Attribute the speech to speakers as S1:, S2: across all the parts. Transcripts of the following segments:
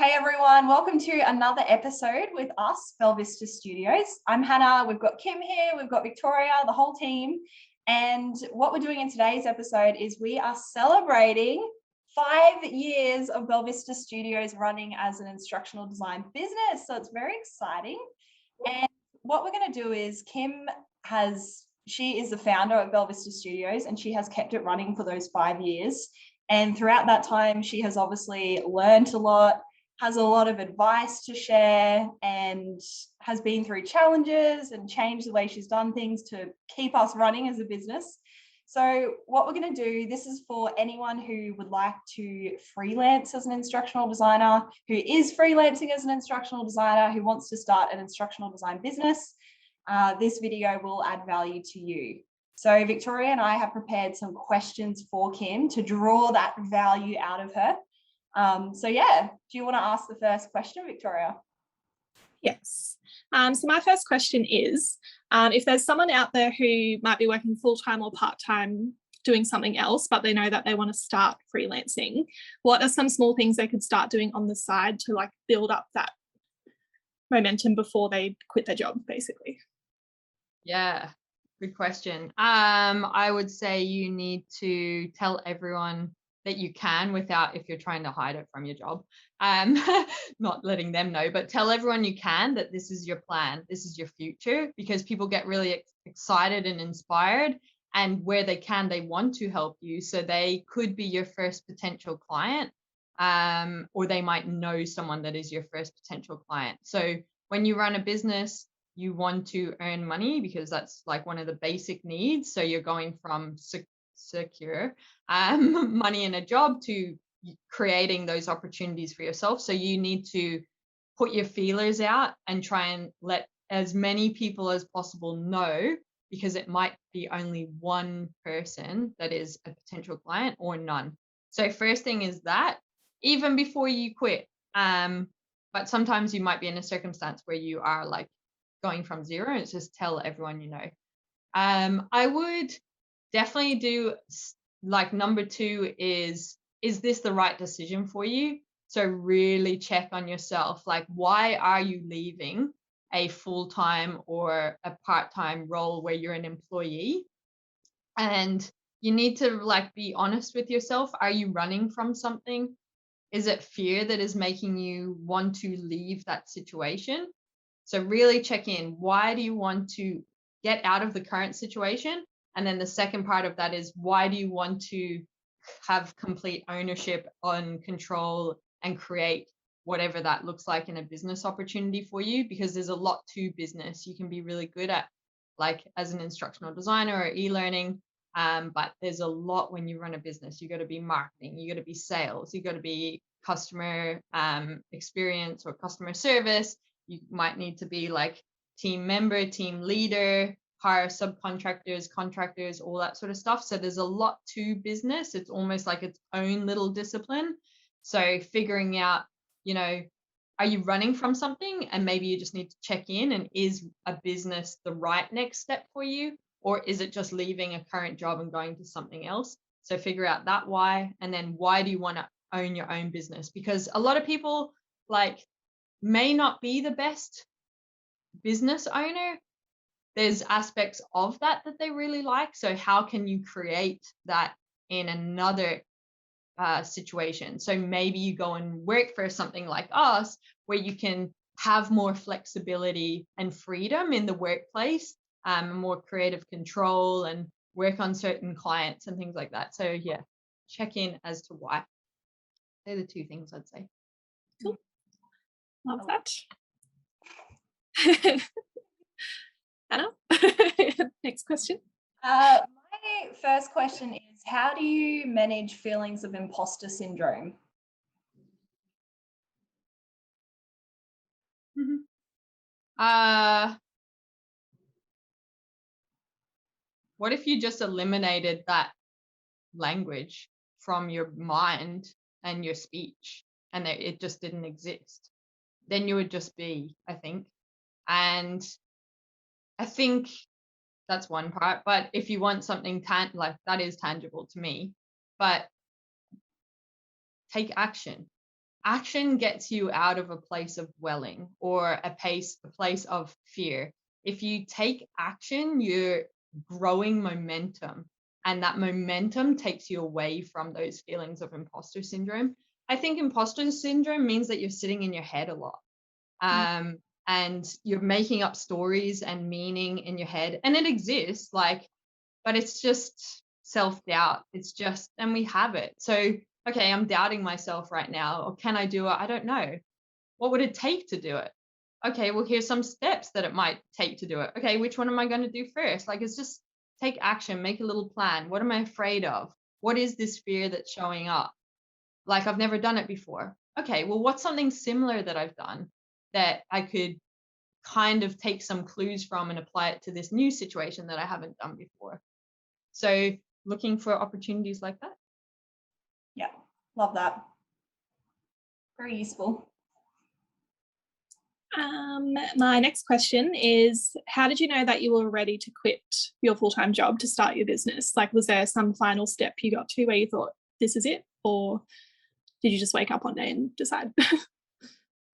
S1: Hey everyone, welcome to another episode with us, Bell Vista Studios. I'm Hannah, we've got Kim here, we've got Victoria, the whole team. And what we're doing in today's episode is we are celebrating 5 years of Bell Vista Studios running as an instructional design business. So it's very exciting. And what we're going to do is she is the founder of Bell Vista Studios and she has kept it running for those 5 years. And throughout that time, she has obviously learned a lot, has a lot of advice to share, and has been through challenges and changed the way she's done things to keep us running as a business. So what we're going to do, this is for anyone who would like to freelance as an instructional designer, who is freelancing as an instructional designer, who wants to start an instructional design business. This video will add value to you. So Victoria and I have prepared some questions for Kim to draw that value out of her. Do you want to ask the first question, Victoria?
S2: Yes. So my first question is, if there's someone out there who might be working full-time or part-time doing something else, but they know that they want to start freelancing, what are some small things they could start doing on the side to build up that momentum before they quit their job, basically?
S3: Yeah, good question. I would say you need to tell everyone that you can without, if you're trying to hide it from your job, not letting them know, but tell everyone you can, that this is your plan, this is your future, because people get really excited and inspired, and where they can, they want to help you. So they could be your first potential client, or they might know someone that is your first potential client. So when you run a business, you want to earn money because that's one of the basic needs. So you're going from secure money in a job to creating those opportunities for yourself. So you need to put your feelers out and try and let as many people as possible know, because it might be only one person that is a potential client or none. So first thing is that, even before you quit. But sometimes you might be in a circumstance where you are going from zero, and it's just tell everyone you know. I would definitely do number 2 is this the right decision for you? So really check on yourself. Why are you leaving a full-time or a part-time role where you're an employee? And you need to be honest with yourself. Are you running from something? Is it fear that is making you want to leave that situation? So really check in. Why do you want to get out of the current situation? And then the second part of that is, why do you want to have complete ownership on control and create whatever that looks like in a business opportunity for you? Because there's a lot to business. You can be really good at as an instructional designer or e-learning, but there's a lot when you run a business. You got to be marketing, you got to be sales, you got to be customer experience or customer service. You might need to be team member, team leader, hire subcontractors, contractors, all that sort of stuff. So there's a lot to business. It's almost like its own little discipline. So figuring out, are you running from something? And maybe you just need to check in, and is a business the right next step for you? Or is it just leaving a current job and going to something else? So figure out that why, and then why do you want to own your own business? Because a lot of people may not be the best business owner. There's aspects of that they really like. So how can you create that in another situation? So maybe you go and work for something like us, where you can have more flexibility and freedom in the workplace, more creative control, and work on certain clients and things like that. So yeah, check in as to why. They're the 2 things I'd say.
S2: Cool. Love that. Anna, next question.
S1: My first question is, how do you manage feelings of imposter syndrome?
S3: What if you just eliminated that language from your mind and your speech, and it just didn't exist? Then you would just be, I think. And I think that's one part. But if you want something that is tangible to me, but take action. action gets you out of a place of dwelling or a place of fear. If you take action, you're growing momentum, and that momentum takes you away from those feelings of imposter syndrome. I think imposter syndrome means that you're sitting in your head a lot. And you're making up stories and meaning in your head, and it exists, like, but it's just self-doubt. It's just, and we have it. So, okay, I'm doubting myself right now, or can I do it? I don't know. What would it take to do it? Okay, well, here's some steps that it might take to do it. Okay, which one am I going to do first? Like, it's just take action, make a little plan. What am I afraid of? What is this fear that's showing up? Like, I've never done it before. Okay, well, what's something similar that I've done that I could kind of take some clues from and apply it to this new situation that I haven't done before? So looking for opportunities like that.
S1: Yeah, love that. Very useful.
S2: My next question is, how did you know that you were ready to quit your full-time job to start your business? Like, was there some final step you got to where you thought, this is it? Or did you just wake up one day and decide?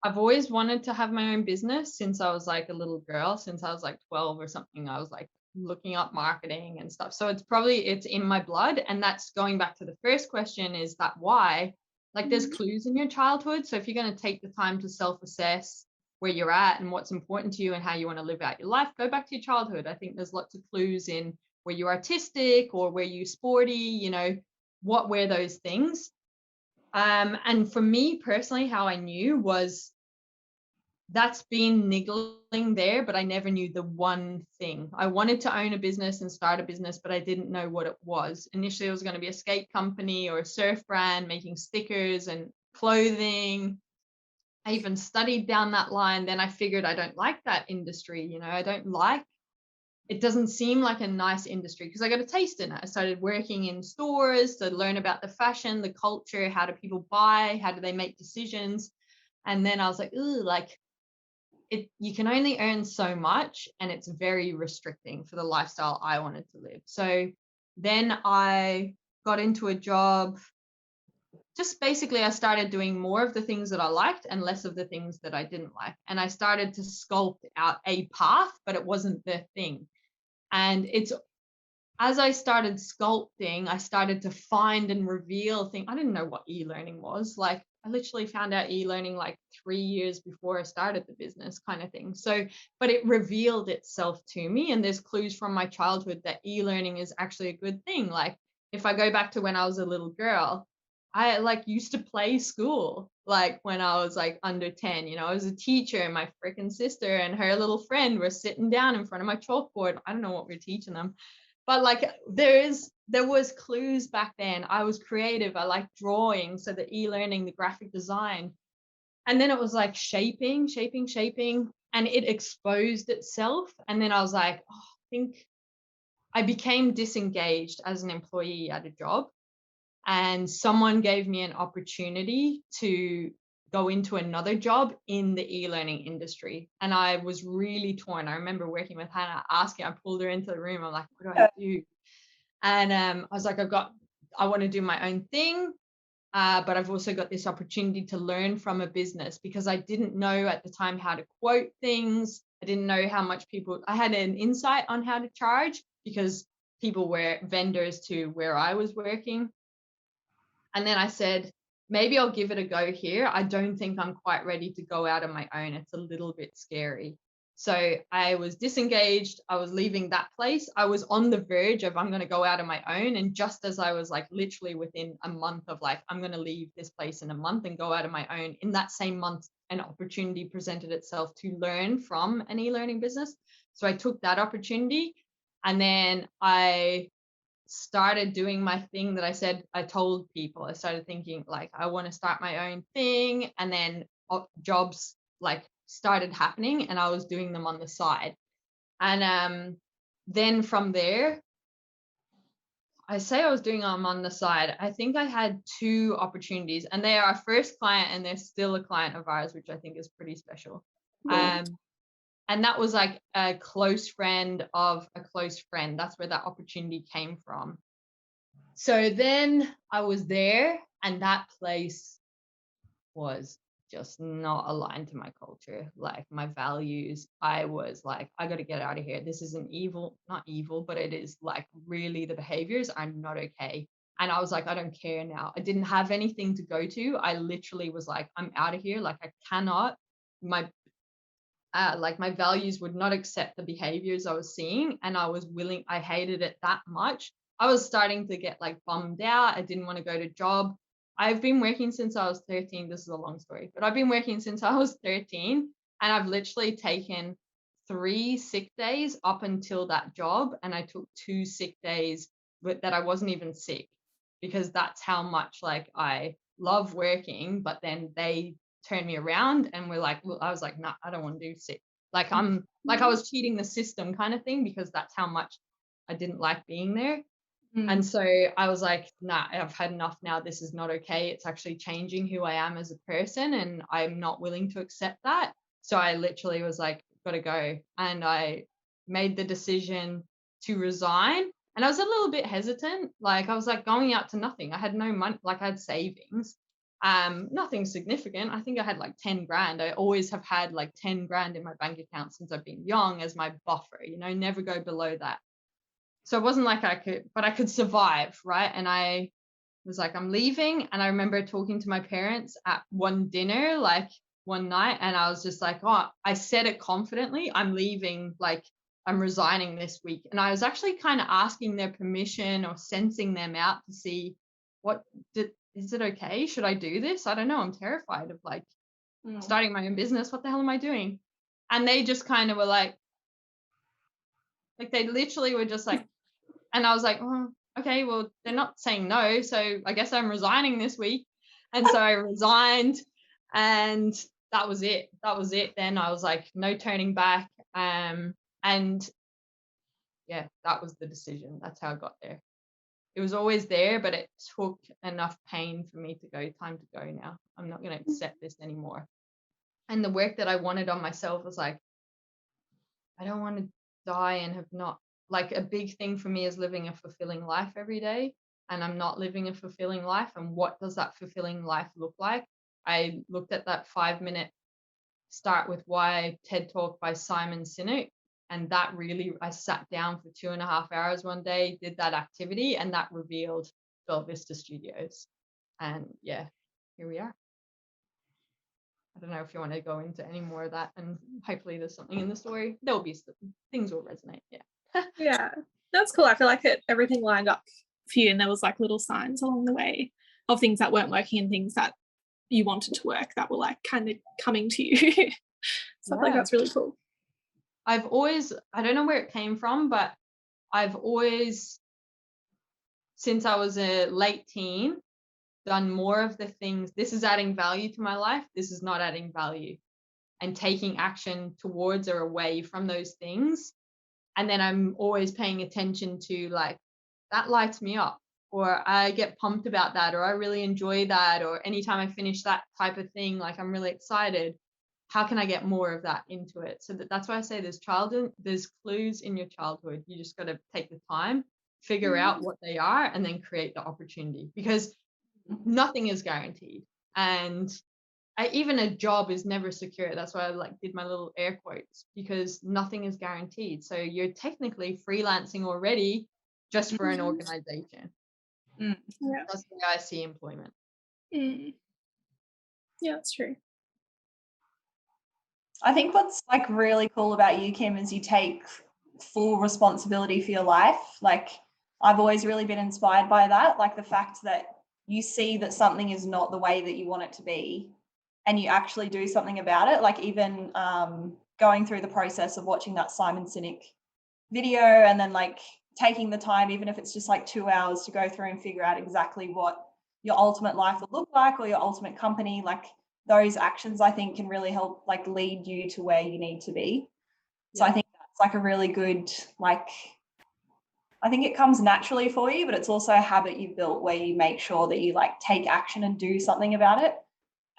S3: I've always wanted to have my own business since I was like a little girl. Since I was like 12 or something, I was like looking up marketing and stuff. So it's in my blood. And that's going back to the first question, is that why? Like, there's clues in your childhood. So if you're going to take the time to self-assess where you're at and what's important to you and how you want to live out your life, go back to your childhood. I think there's lots of clues in where you're artistic or where you're sporty, you know, what were those things? And for me personally, how I knew was, that's been niggling there, but I never knew the one thing. I wanted to own a business and start a business, but I didn't know what it was. Initially, it was going to be a skate company or a surf brand making stickers and clothing. I even studied down that line. Then I figured I don't like that industry. You know, it doesn't seem like a nice industry because I got a taste in it. I started working in stores to learn about the fashion, the culture, how do people buy, how do they make decisions. And then I was like, ooh, like, you can only earn so much, and it's very restricting for the lifestyle I wanted to live. So then I got into a job. Just basically, I started doing more of the things that I liked and less of the things that I didn't like. And I started to sculpt out a path, but it wasn't the thing. And as I started sculpting, I started to find and reveal things. I didn't know what e-learning was. Like, I literally found out e-learning like 3 years before I started the business, kind of thing. So, but it revealed itself to me. And there's clues from my childhood that e-learning is actually a good thing. Like, if I go back to when I was a little girl, I like used to play school. Like, when I was like under 10, you know, I was a teacher, and my freaking sister and her little friend were sitting down in front of my chalkboard. I don't know what we're teaching them. But like, there was clues back then. I was creative. I liked drawing. So the e-learning, the graphic design. And then it was like shaping. And it exposed itself. And then I was like, oh, I think I became disengaged as an employee at a job. And someone gave me an opportunity to go into another job in the e-learning industry. And I was really torn. I remember working with Hannah, I pulled her into the room. I'm like, what do I do? And I was like, I want to do my own thing. But I've also got this opportunity to learn from a business, because I didn't know at the time how to quote things. I didn't know how much I had an insight on how to charge, because people were vendors to where I was working. And then I said, maybe I'll give it a go here. I don't think I'm quite ready to go out on my own. It's a little bit scary. So I was disengaged. I was leaving that place. I was on the verge of, I'm going to go out on my own. And just as I was like literally within a month of like, I'm going to leave this place in a month and go out on my own, in that same month, an opportunity presented itself to learn from an e-learning business. So I took that opportunity, and then I started doing my thing that I told people. I started thinking like, I want to start my own thing. And then jobs like started happening, and I was doing them on the side. And then from there, I say I was doing them on the side. I think I had 2 opportunities, and they are our first client, and they're still a client of ours, which I think is pretty special. And that was like a close friend of a close friend. That's where that opportunity came from. So then I was there, and that place was just not aligned to my culture, like my values. I was like, I got to get out of here. This isn't evil, not evil, but it is like really the behaviors are not okay. And I was like, I don't care now. I didn't have anything to go to. I literally was like, I'm out of here. Like I cannot, my like my values would not accept the behaviors I was seeing. And I hated it that much. I was starting to get like bummed out. I didn't want to go to job. I've been working since I was 13. This is a long story, but I've been working since I was 13, and I've literally taken 3 sick days up until that job. And I took 2 sick days that I wasn't even sick, because that's how much like I love working. But then they turned me around and were like, well, I was like, nah, I don't want to do sick. Like I'm like I was cheating the system kind of thing, because that's how much I didn't like being there. And so I was like, nah, I've had enough now. This is not okay. It's actually changing who I am as a person, and I'm not willing to accept that. So I literally was like, gotta go. And I made the decision to resign. And I was a little bit hesitant. Like I was like going out to nothing. I had no money, like I had savings. Nothing significant. I think I had like 10 grand. I always have had like 10 grand in my bank account since I've been young as my buffer, never go below that. So it wasn't like I could survive, right? And I was like, I'm leaving. And I remember talking to my parents at one dinner, like one night, and I was just like, oh, I said it confidently, I'm leaving, like I'm resigning this week. And I was actually kind of asking their permission or sensing them out to see is it okay? Should I do this? I don't know. I'm terrified of like starting my own business. What the hell am I doing? And they just kind of were like they literally were just like, and I was like, oh, okay, well, they're not saying no. So I guess I'm resigning this week. And so I resigned, and that was it. That was it. Then I was like, no turning back. And yeah, that was the decision. That's how I got there. It was always there, but it took enough pain for me to go, time to go now. I'm not going to accept this anymore. And the work that I wanted on myself was like, I don't want to die and have not, like a big thing for me is living a fulfilling life every day. And I'm not living a fulfilling life. And what does that fulfilling life look like? I looked at that 5-minute Start With Why TED Talk by Simon Sinek. And that really, I sat down for 2.5 hours one day, did that activity, and that revealed Bella Vista Studios. And yeah, here we are. I don't know if you want to go into any more of that, and hopefully there's something in the story. There'll be things will resonate. Yeah.
S2: Yeah, that's cool. I feel like everything lined up for you, and there was like little signs along the way of things that weren't working and things that you wanted to work that were like kind of coming to you. So I feel like that's really cool.
S3: I don't know where it came from, but I've always, since I was a late teen, done more of the things. This is adding value to my life. This is not adding value, and taking action towards or away from those things. And then I'm always paying attention to like, that lights me up, or I get pumped about that, or I really enjoy that, or anytime I finish that type of thing, like I'm really excited. How can I get more of that into it? So that's why I say there's clues in your childhood. You just got to take the time, figure out what they are, and then create the opportunity, because nothing is guaranteed. And even a job is never secure. That's why I like did my little air quotes, because nothing is guaranteed. So you're technically freelancing already, just for an organization.
S2: Yeah.
S3: That's the way I see employment.
S2: Yeah, that's true.
S1: I think what's like really cool about you, Kim, is you take full responsibility for your life. Like I've always really been inspired by that. Like the fact that you see that something is not the way that you want it to be, and you actually do something about it. Like even going through the process of watching that Simon Sinek video, and then like taking the time, even if it's just like 2 hours, to go through and figure out exactly what your ultimate life will look like, or your ultimate company. Like those actions, I think, can really help like lead you to where you need to be. So I think that's like a really good, like, I think it comes naturally for you, but it's also a habit you've built where you make sure that you like take action and do something about it.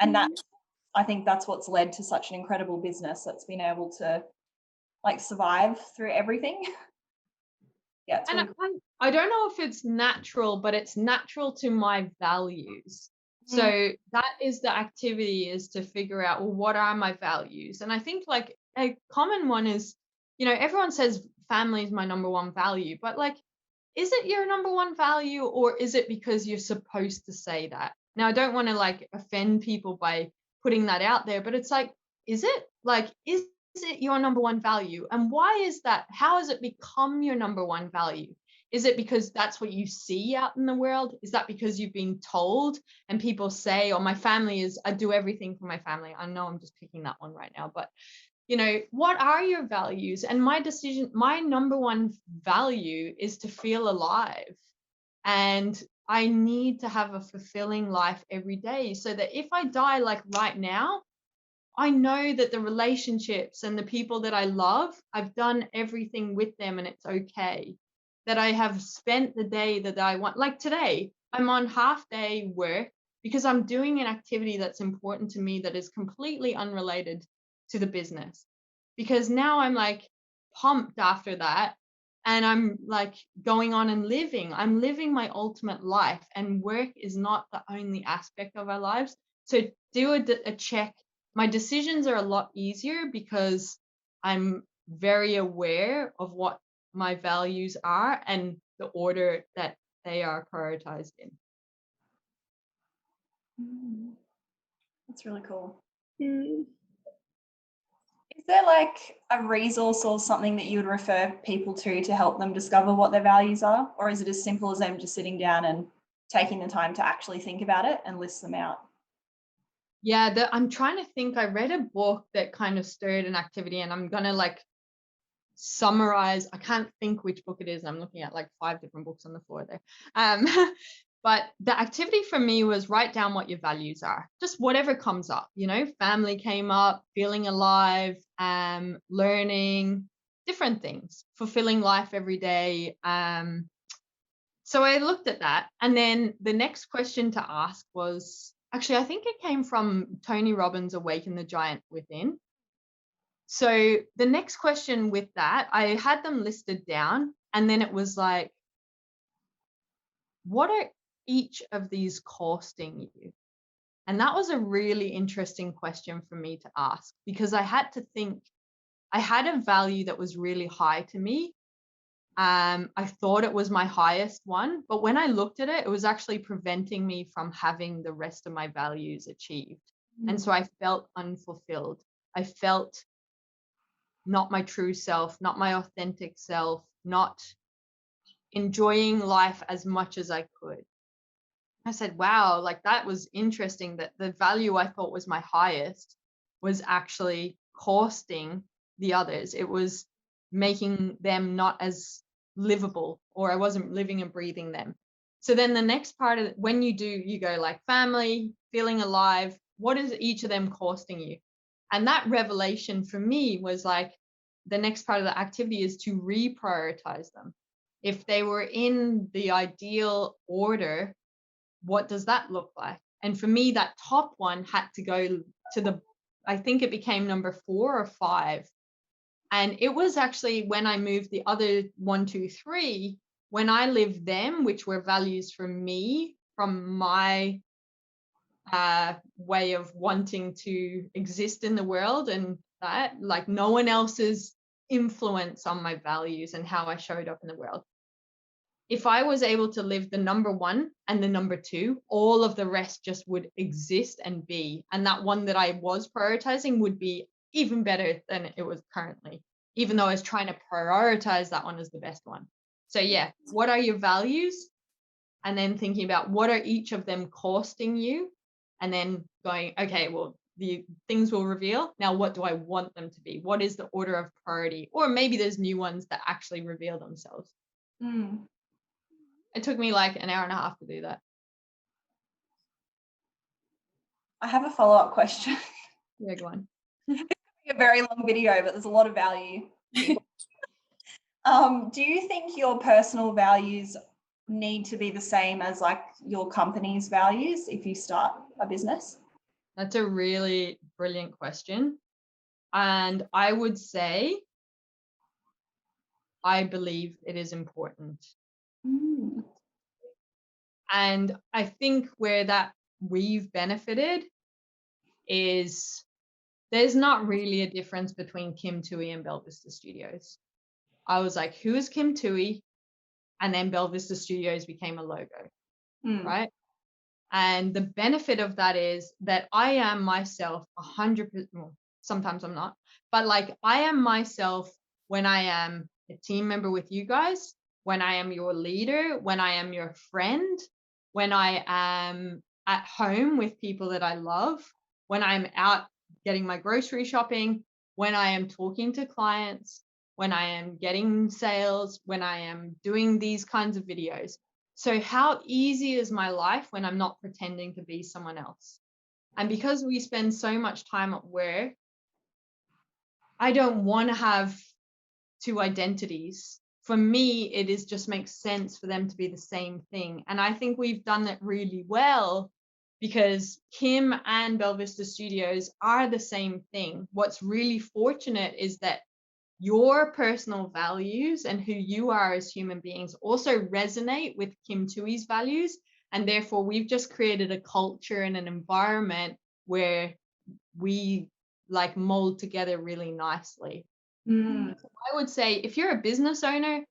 S1: And I think that's what's led to such an incredible business that's been able to like survive through everything. Yeah.
S3: And I don't know if it's natural, but it's natural to my values. So that is the activity, is to figure out, well, what are my values? And I think like a common one is, everyone says family is my number one value, but like, is it your number one value, or is it because you're supposed to say that? Now, I don't want to like offend people by putting that out there, but it's like, is it? Like, is it your number one value? And why is that? How has it become your number one value? Is it because that's what you see out in the world? Is that because you've been told and people say, oh, my family is, I do everything for my family? I know I'm just picking that one right now, but what are your values? And my number one value is to feel alive. And I need to have a fulfilling life every day, so that if I die like right now, I know that the relationships and the people that I love, I've done everything with them and it's okay. That I have spent the day that I want. Like today, I'm on half day work because I'm doing an activity that's important to me that is completely unrelated to the business. Because now I'm like pumped after that, and I'm like going on and living. I'm living my ultimate life, and work is not the only aspect of our lives. So do a check. My decisions are a lot easier because I'm very aware of what my values are and the order that they are prioritized in.
S1: That's really cool.
S2: Mm.
S1: Is there like a resource or something that you would refer people to help them discover what their values are? Or is it as simple as them just sitting down and taking the time to actually think about it and list them out?
S3: Yeah, I'm trying to think. I read a book that kind of stirred an activity, and I'm gonna like summarize. I can't think which book it is. I'm looking at like 5 different books on the floor there. But the activity for me was write down what your values are. Just whatever comes up, family came up, feeling alive, learning, different things, fulfilling life every day. So I looked at that. And then the next question to ask was, actually, I think it came from Tony Robbins' Awaken the Giant Within. So the next question with that, I had them listed down, and then it was like, what are each of these costing you? And that was a really interesting question for me to ask, because I had to think. I had a value that was really high to me. I thought it was my highest one, but when I looked at it, it was actually preventing me from having the rest of my values achieved. And so I felt unfulfilled. I felt not my true self, not my authentic self, not enjoying life as much as I could. I said, wow, like that was interesting, that the value I thought was my highest was actually costing the others. It was making them not as livable, or I wasn't living and breathing them. So then the next part of it, when you go like family, feeling alive, what is each of them costing you? And that revelation for me was like, the next part of the activity is to reprioritize them. If they were in the ideal order, what does that look like? And for me, that top one had to go to I think it became number 4 or 5. And it was actually when I moved the other 1, 2, 3, when I lived them, which were values for me, from my way of wanting to exist in the world, and that, like, no one else's influence on my values and how I showed up in the world. If I was able to live the number 1 and the number 2, all of the rest just would exist and be. And that one that I was prioritizing would be even better than it was currently, even though I was trying to prioritize that one as the best one. So yeah, what are your values? And then thinking about what are each of them costing you? And then going, okay, well, the things will reveal. Now, what do I want them to be? What is the order of priority? Or maybe there's new ones that actually reveal themselves. It took me like an hour and a half to do that.
S1: I have a follow-up question.
S3: Yeah, go on.
S1: A very long video, but there's a lot of value. Do you think your personal values need to be the same as like your company's values if you start a business?
S3: That's a really brilliant question. And I would say, I believe it is important. And I think where that we've benefited is there's not really a difference between Kim Tui and Belle Vista Studios. I was like, who is Kim Tui? And then Belle Vista Studios became a logo, right? And the benefit of that is that I am myself 100%, well, sometimes I'm not, but like I am myself when I am a team member with you guys, when I am your leader, when I am your friend, when I am at home with people that I love, when I'm out getting my grocery shopping, when I am talking to clients, when I am getting sales, when I am doing these kinds of videos. So how easy is my life when I'm not pretending to be someone else? And because we spend so much time at work, I don't want to have two identities. For me, it is just makes sense for them to be the same thing. And I think we've done it really well because Kim and Belle Vista Studios are the same thing. What's really fortunate is that your personal values and who you are as human beings also resonate with Kim Tui's values. And therefore, we've just created a culture and an environment where we like mold together really nicely. So I would say if you're a business owner,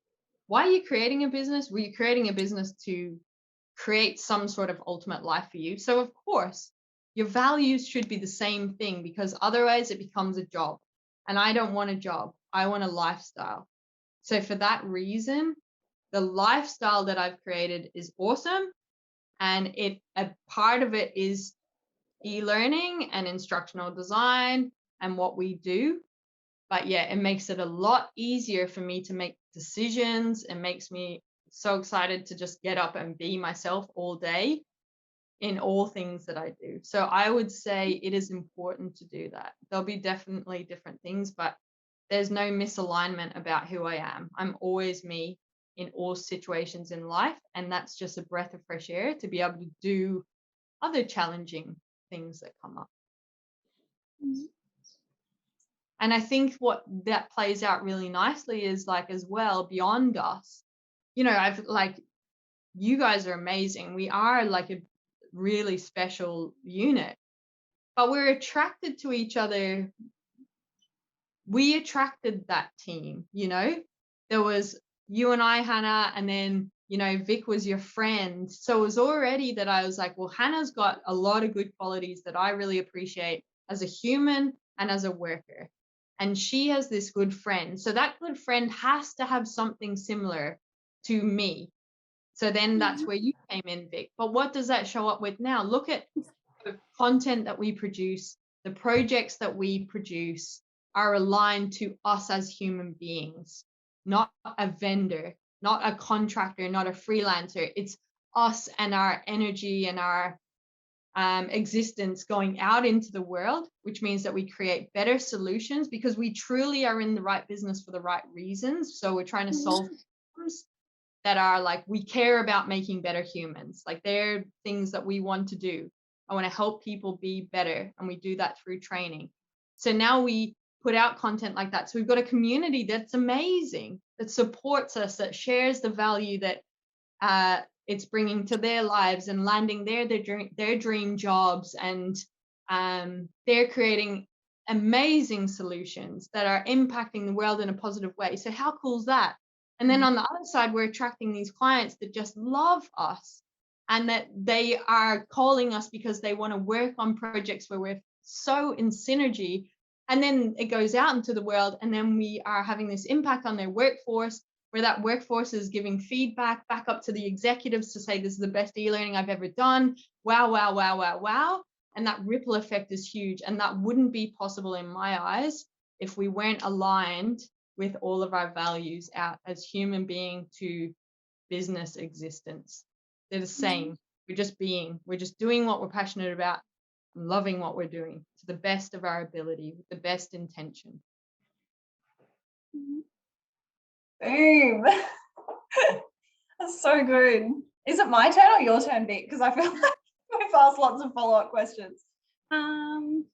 S3: why are you creating a business? Were you creating a business to create some sort of ultimate life for you? So of course, your values should be the same thing because otherwise it becomes a job. And I don't want a job. I want a lifestyle. So for that reason, the lifestyle that I've created is awesome. And a part of it is e-learning and instructional design and what we do. But yeah, it makes it a lot easier for me to make decisions. It makes me so excited to just get up and be myself all day in all things that I do. So I would say it is important to do that. There'll be definitely different things, but there's no misalignment about who I am. I'm always me in all situations in life. And that's just a breath of fresh air to be able to do other challenging things that come up. And I think what that plays out really nicely is like as well beyond us, you know, I've like, you guys are amazing. We are like a really special unit, but we're attracted to each other. We attracted that team, you know, there was you and I, Hannah, and then, you know, Vic was your friend. So it was already that I was like, well, Hannah's got a lot of good qualities that I really appreciate as a human and as a worker. And she has this good friend. So that good friend has to have something similar to me. So then that's where you came in, Vic. But what does that show up with now? Look at the content that we produce, the projects that we produce are aligned to us as human beings, not a vendor, not a contractor, not a freelancer. It's us and our energy and our existence going out into the world, which means that we create better solutions because we truly are in the right business for the right reasons. So we're trying to solve problems that are like, we care about making better humans. Like they're things that we want to do. I want to help people be better. And we do that through training. So now we put out content like that. So we've got a community that's amazing, that supports us, that shares the value that it's bringing to their lives and landing their dream jobs. And they're creating amazing solutions that are impacting the world in a positive way. So how cool is that? And then on the other side, we're attracting these clients that just love us and that they are calling us because they want to work on projects where we're so in synergy. And then it goes out into the world, and then we are having this impact on their workforce, where that workforce is giving feedback back up to the executives to say, this is the best e-learning I've ever done. Wow, wow, wow, wow, wow. And that ripple effect is huge. And that wouldn't be possible in my eyes if we weren't aligned with all of our values out as human being to business existence. They're the same. We're just doing what we're passionate about, and loving what we're doing to the best of our ability, with the best intention.
S1: Boom. That's so good. Is it my turn or your turn, Vic? Because I feel like we've asked lots of follow-up questions.
S2: And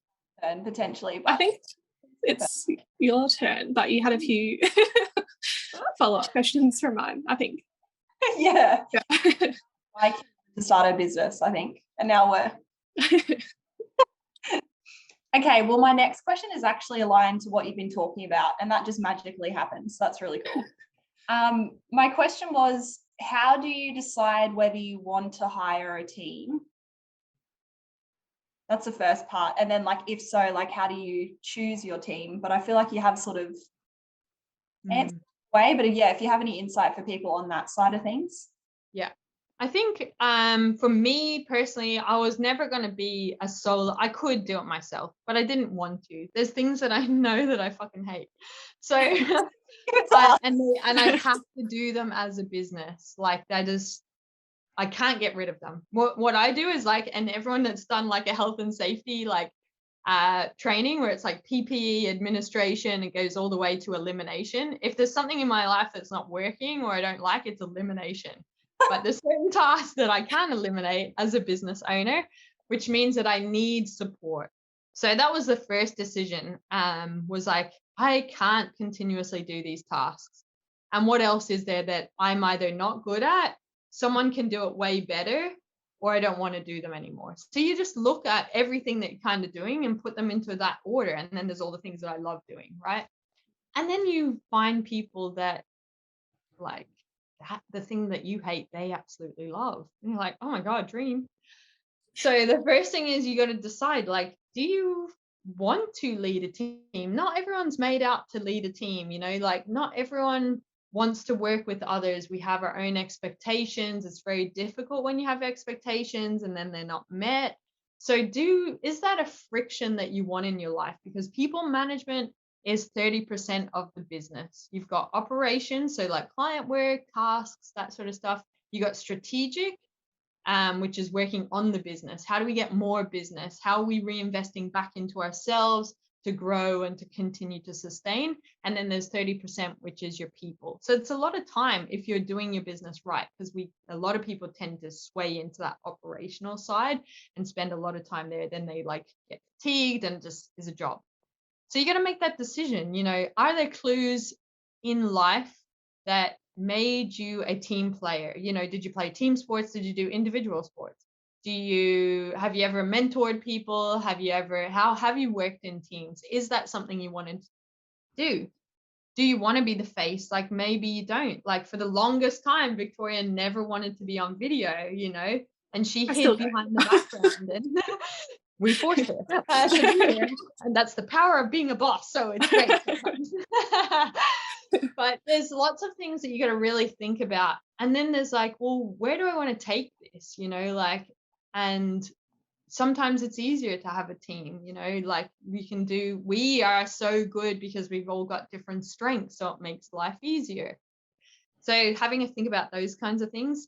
S1: potentially. But
S2: I think it's your turn, but you had a few follow-up questions from mine, I think.
S1: Yeah. I can to start a business, I think. And now we're okay. Well, my next question is actually aligned to what you've been talking about, and that just magically happens. So that's really cool. My question was, how do you decide whether you want to hire a team? That's the first part. And then, like, if so, like, how do you choose your team? But I feel like you have sort of answered the way, but yeah, if you have any insight for people on that side of things.
S3: Yeah. I think for me personally, I was never going to be a solo. I could do it myself, but I didn't want to. There's things that I know that I fucking hate. So and I have to do them as a business. Like, that is, I can't get rid of them. What I do is, like, and everyone that's done like a health and safety like training where it's like PPE administration, it goes all the way to elimination. If there's something in my life that's not working or I don't like, it's elimination. But there's certain tasks that I can eliminate as a business owner, which means that I need support. So that was the first decision, was like, I can't continuously do these tasks. And what else is there that I'm either not good at, someone can do it way better, or I don't want to do them anymore. So you just look at everything that you're kind of doing and put them into that order. And then there's all the things that I love doing, right? And then you find people that, like, that the thing that you hate, they absolutely love. And you're like, oh my God, dream. So the first thing is you got to decide, like, do you want to lead a team? Not everyone's made out to lead a team, you know, like, not everyone wants to work with others. We have our own expectations. It's very difficult when you have expectations and then they're not met. So is that a friction that you want in your life? Because people management is 30% of the business. You've got operations, so like client work, tasks, that sort of stuff. You got strategic, which is working on the business. How do we get more business? How are we reinvesting back into ourselves to grow and to continue to sustain? And then there's 30%, which is your people. So it's a lot of time if you're doing your business right, because a lot of people tend to sway into that operational side and spend a lot of time there. Then they like get fatigued and it just is a job. So you got to make that decision. You know, are there clues in life that made you a team player? You know, did you play team sports? Did you do individual sports? Have you ever mentored people? How have you worked in teams? Is that something you wanted to do? Do you want to be the face? Like, maybe you don't. Like, for the longest time, Victoria never wanted to be on video, you know, and she hid behind the background and we forced her to be there. And that's the power of being a boss. So it's great. But there's lots of things that you got to really think about. And then there's like, well, where do I want to take this? You know, like, and sometimes it's easier to have a team, you know, like we are so good because we've all got different strengths. So it makes life easier. So having a think about those kinds of things.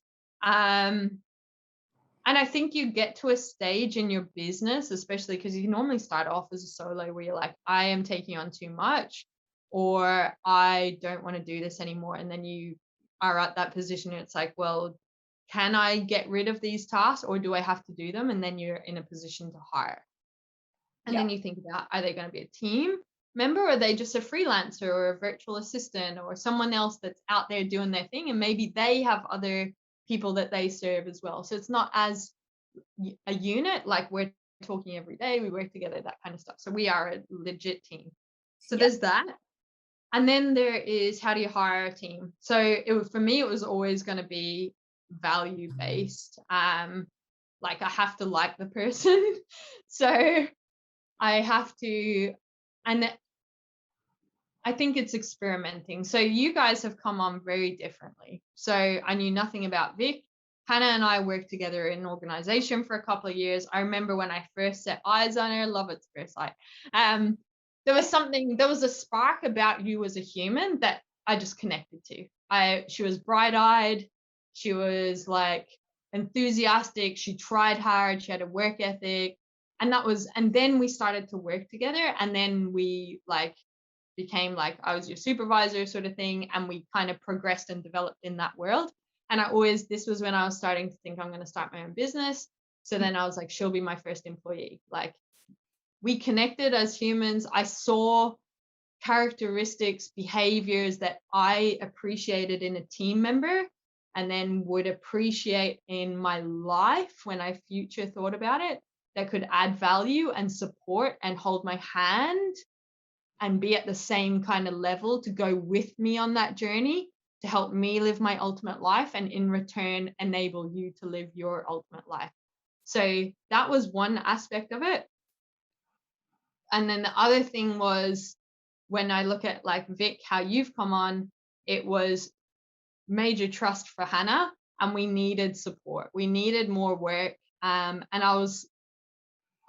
S3: And I think you get to a stage in your business, especially because you normally start off as a solo where you're like, I am taking on too much, or I don't want to do this anymore. And then you are at that position and it's like, well, can I get rid of these tasks or do I have to do them? And then you're in a position to hire. And then you think about, are they going to be a team member, or are they just a freelancer or a virtual assistant or someone else that's out there doing their thing? And maybe they have other people that they serve as well. So it's not as a unit, like we're talking every day, we work together, that kind of stuff. So we are a legit team. So there's that. And then there is, how do you hire a team? So for me, it was always going to be value based. Like, I have to like the person. So I have to, and I think it's experimenting. So you guys have come on very differently. So I knew nothing about Vic. Hannah and I worked together in an organization for a couple of years. I remember when I first set eyes on her, love at first sight. There was a spark about you as a human that I just connected to. She was bright-eyed. She was like enthusiastic. She tried hard. She had a work ethic. And then we started to work together. And then we like became like, I was your supervisor sort of thing. And we kind of progressed and developed in that world. And this was when I was starting to think I'm going to start my own business. So then I was like, she'll be my first employee. Like, we connected as humans. I saw characteristics, behaviors that I appreciated in a team member. and then would appreciate in my life when I future thought about it, that could add value and support and hold my hand and be at the same kind of level to go with me on that journey, to help me live my ultimate life, and in return enable you to live your ultimate life. So that was one aspect of it. And then the other thing was, when I look at like Vic, how you've come on, it was major trust for Hannah, and we needed support. We needed more work. And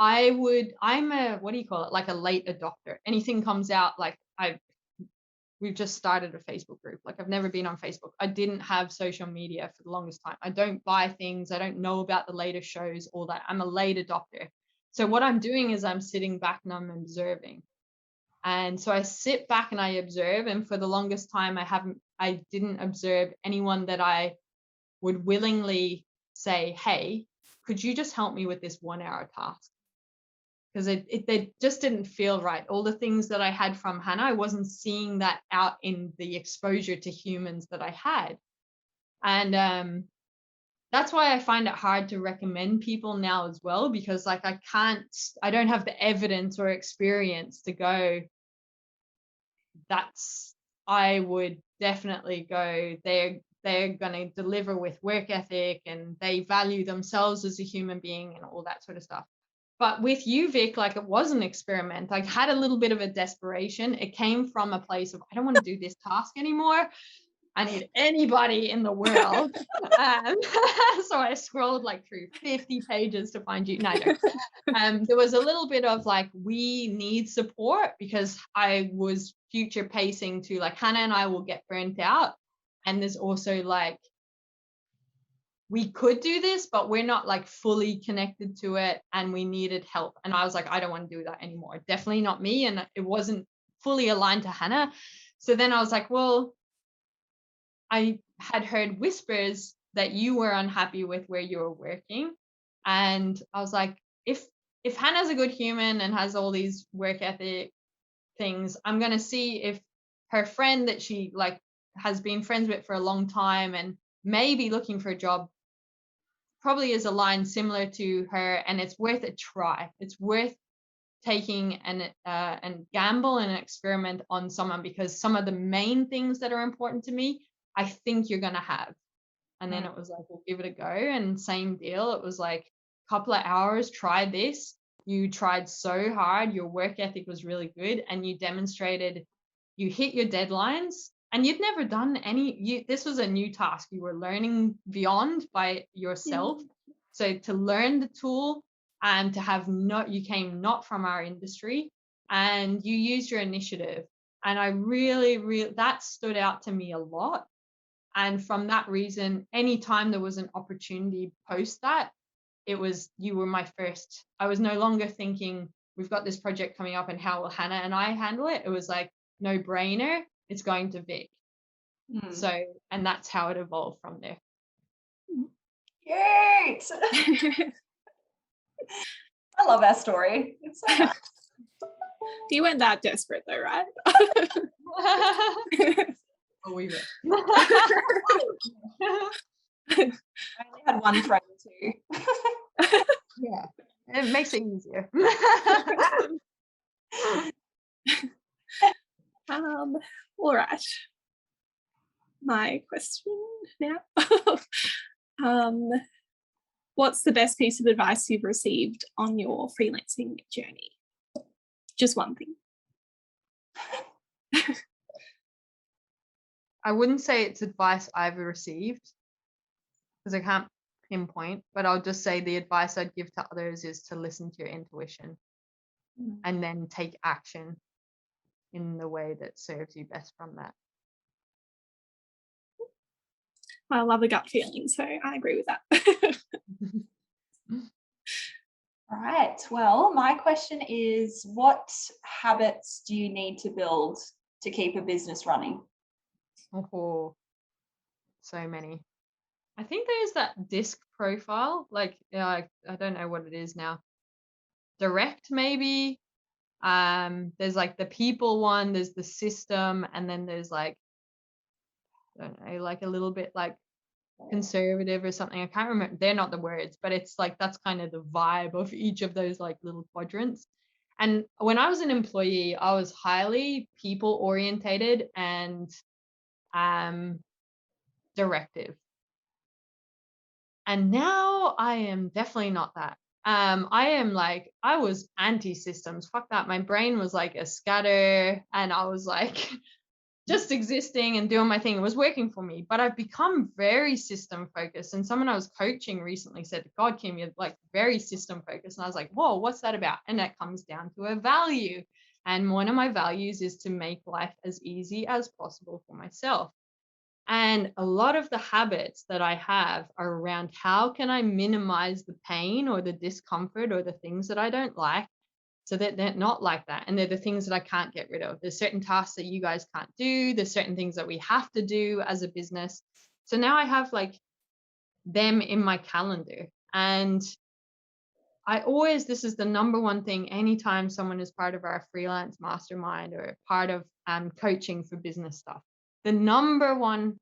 S3: I'm a, what do you call it? Like a late adopter. Anything comes out, like we've just started a Facebook group. Like I've never been on Facebook. I didn't have social media for the longest time. I don't buy things. I don't know about the latest shows, all that. I'm a late adopter. So what I'm doing is I'm sitting back and I'm observing. And so I sit back and I observe. And for the longest time, I didn't observe anyone that I would willingly say, hey, could you just help me with this 1 hour task? Because they just didn't feel right. All the things that I had from Hannah, I wasn't seeing that out in the exposure to humans that I had. And that's why I find it hard to recommend people now as well, because like I don't have the evidence or experience to go, I would definitely go, they're going to deliver with work ethic and they value themselves as a human being and all that sort of stuff. But with you, Vic, like it was an experiment. I had a little bit of a desperation. It came from a place of, I don't want to do this task anymore. I need anybody in the world. So I scrolled like through 50 pages to find you. No, I don't. There was a little bit of like, we need support, because I was future pacing to like, Hannah and I will get burnt out. And there's also like, we could do this, but we're not like fully connected to it and we needed help. And I was like, I don't want to do that anymore. Definitely not me. And it wasn't fully aligned to Hannah. So then I was like, well, I had heard whispers that you were unhappy with where you were working. And I was like, if Hannah's a good human and has all these work ethic things, I'm going to see if her friend that she like has been friends with for a long time and maybe looking for a job probably is aligned similar to her, and it's worth a try. It's worth taking and gamble and experiment on someone, because some of the main things that are important to me, I think you're going to have. And then it was like, we'll give it a go. And same deal. It was like a couple of hours, try this. You tried so hard. Your work ethic was really good. And you demonstrated you hit your deadlines. And you'd never done this was a new task. You were learning beyond by yourself. So to learn the tool and to have you came not from our industry and you used your initiative. And I really, that stood out to me a lot. And from that reason, anytime there was an opportunity post that, you were my first. I was no longer thinking, we've got this project coming up and how will Hannah and I handle it? It was like, no brainer, it's going to Vic. So, and that's how it evolved from there.
S1: Cute. I love our story. It's so nice.
S2: You weren't that desperate though, right?
S3: Oh, we were.
S1: I only had one friend too.
S3: Yeah, it makes it easier.
S2: All right. My question now. What's the best piece of advice you've received on your freelancing journey? Just one thing.
S3: I wouldn't say it's advice I've received, because I can't pinpoint, but I'll just say the advice I'd give to others is to listen to your intuition and then take action in the way that serves you best from that.
S2: I love a gut feeling, so I agree with that.
S1: All right. Well, my question is, what habits do you need to build to keep a business running?
S3: Oh, so many. I think there's that disc profile, like I don't know what it is now. Direct, maybe. There's like the people one, there's the system, and then there's like, I don't know, like a little bit like conservative or something. I can't remember. They're not the words, but it's like that's kind of the vibe of each of those like little quadrants. And when I was an employee, I was highly people orientated and directive. And now I am definitely not that. I am like, I was anti-systems. Fuck that. My brain was like a scatter, and I was like just existing and doing my thing. It was working for me, but I've become very system focused. And someone I was coaching recently said, God, Kim, you're like very system focused. And I was like, whoa, what's that about? And that comes down to a value. And one of my values is to make life as easy as possible for myself. And a lot of the habits that I have are around how can I minimize the pain or the discomfort or the things that I don't like so that they're not like that. And they're the things that I can't get rid of. There's certain tasks that you guys can't do. There's certain things that we have to do as a business. So now I have like them in my calendar. And this is the number one thing anytime someone is part of our freelance mastermind or part of coaching for business stuff. The number one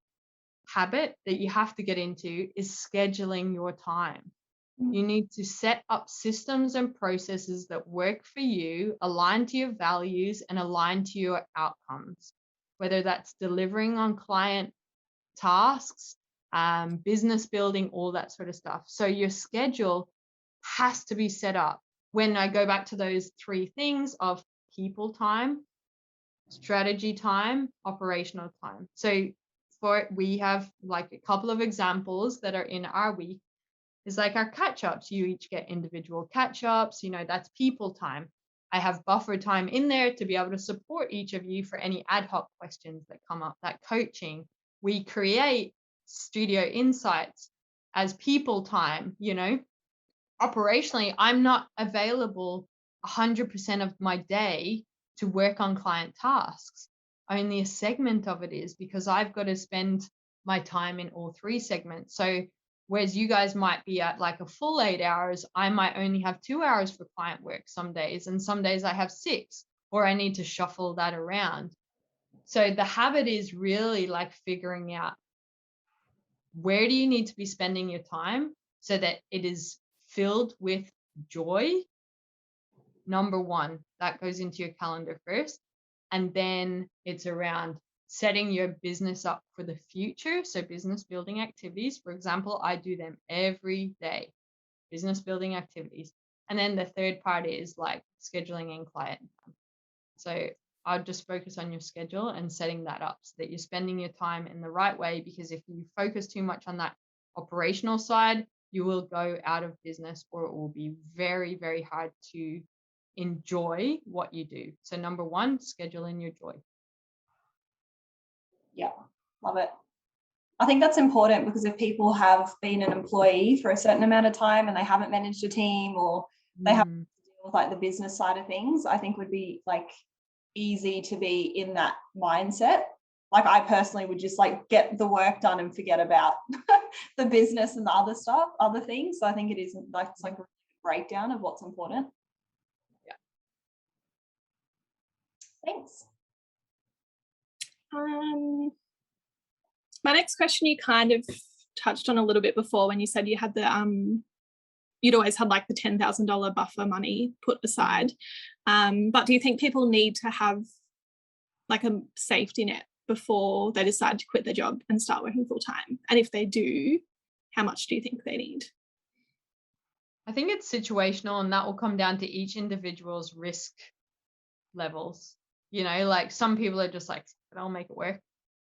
S3: habit that you have to get into is scheduling your time. You need to set up systems and processes that work for you, align to your values, and align to your outcomes, whether that's delivering on client tasks, business building, all that sort of stuff. So your schedule has to be set up. When I go back to those three things of people time, strategy time, operational time. So we have like a couple of examples that are in our week. Is like our catch-ups. You each get individual catch-ups, that's people time. I have buffer time in there to be able to support each of you for any ad hoc questions that come up, that coaching. We create studio insights as people time. Operationally, I'm not available 100% of my day to work on client tasks. Only a segment of it is, because I've got to spend my time in all three segments. So whereas you guys might be at like a full 8 hours, I might only have 2 hours for client work some days, and some days I have 6, or I need to shuffle that around. So the habit is really like figuring out where do you need to be spending your time so that it is filled with joy. Number one, that goes into your calendar first. And then it's around setting your business up for the future. So business building activities, for example, I do them every day, business building activities. And then the third part is like scheduling and client time. So I'll just focus on your schedule and setting that up so that you're spending your time in the right way, because if you focus too much on that operational side, you will go out of business, or it will be very, very hard to enjoy what you do. So number one, schedule in your joy.
S1: Yeah, love it. I think that's important, because if people have been an employee for a certain amount of time and they haven't managed a team, or they haven't deal with like the business side of things, I think would be like easy to be in that mindset. Like I personally would just like get the work done and forget about the business and the other stuff, other things. So I think it is like, it's like a breakdown of what's important.
S3: Yeah.
S1: Thanks.
S2: My next question, you kind of touched on a little bit before when you said you had you'd always had like the $10,000 buffer money put aside. But do you think people need to have like a safety net before they decide to quit their job and start working full time? And if they do, how much do you think they need?
S3: I think it's situational, and that will come down to each individual's risk levels. Like some people are just like, I'll make it work.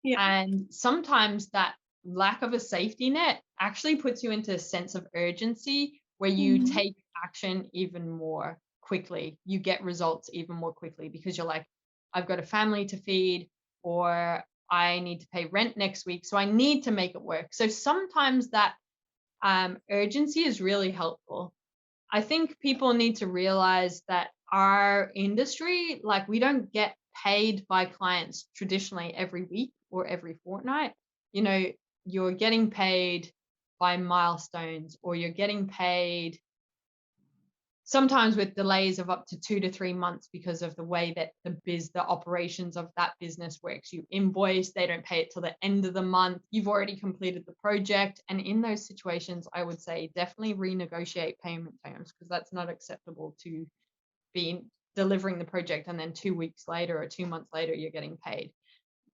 S3: Yeah. And sometimes that lack of a safety net actually puts you into a sense of urgency where you take action even more quickly. You get results even more quickly because you're like, I've got a family to feed, or I need to pay rent next week, so I need to make it work. So sometimes that urgency is really helpful. I think people need to realize that our industry, like we don't get paid by clients traditionally every week or every fortnight. You're getting paid by milestones, or you're getting paid sometimes with delays of up to 2 to 3 months because of the way that the operations of that business works. You invoice, they don't pay it till the end of the month, you've already completed the project. And in those situations, I would say definitely renegotiate payment terms, because that's not acceptable to be delivering the project and then 2 weeks later or 2 months later you're getting paid.